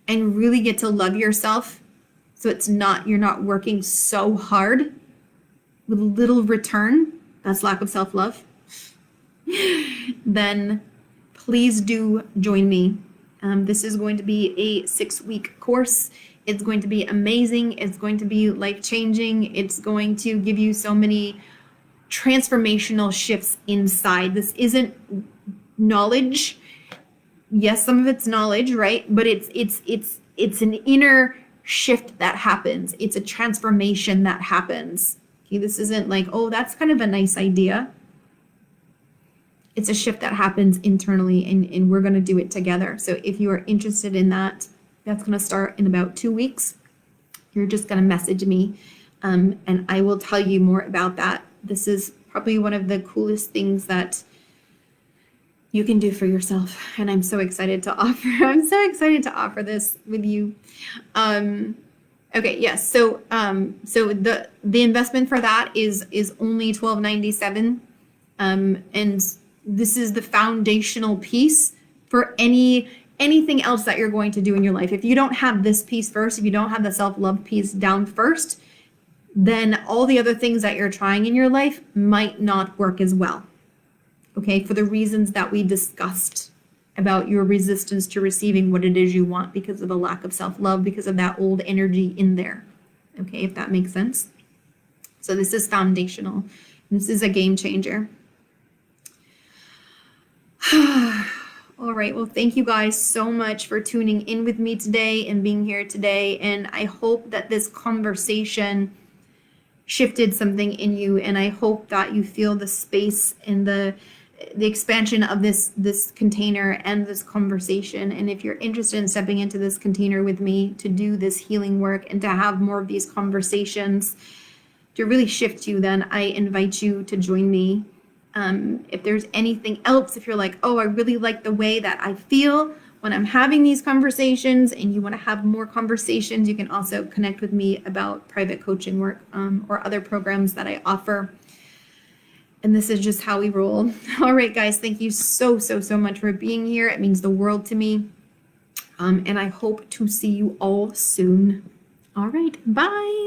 and really get to love yourself, so you're not working so hard with little return, that's lack of self-love, then please do join me. This is going to be a 6-week course. It's going to be amazing. It's going to be life-changing. It's going to give you so many transformational shifts inside. This isn't knowledge. Yes, some of it's knowledge, right? But it's an inner shift that happens. It's a transformation that happens. Okay, this isn't like, oh, that's kind of a nice idea. It's a shift that happens internally, and we're going to do it together. So if you are interested in that, that's going to start in about 2 weeks. You're just going to message me, and I will tell you more about that. This is probably one of the coolest things that you can do for yourself, and I'm so excited to offer. I'm so excited to offer this with you. Okay, yes. So the investment for that is only $12.97, and this is the foundational piece for anything else that you're going to do in your life. If you don't have this piece first, if you don't have the self-love piece down first, then all the other things that you're trying in your life might not work as well. Okay, for the reasons that we discussed about your resistance to receiving what it is you want because of a lack of self-love, because of that old energy in there. Okay, if that makes sense. So this is foundational. This is a game changer. All right, well, thank you guys so much for tuning in with me today and being here today. And I hope that this conversation shifted something in you, and I hope that you feel the space and the expansion of this container and this conversation. And if you're interested in stepping into this container with me to do this healing work and to have more of these conversations to really shift you, then I invite you to join me. If there's anything else, if you're like, oh, I really like the way that I feel when I'm having these conversations and you want to have more conversations, you can also connect with me about private coaching work or other programs that I offer. And this is just how we roll. All right, guys, thank you so much for being here. It means the world to me. And I hope to see you all soon. All right, bye.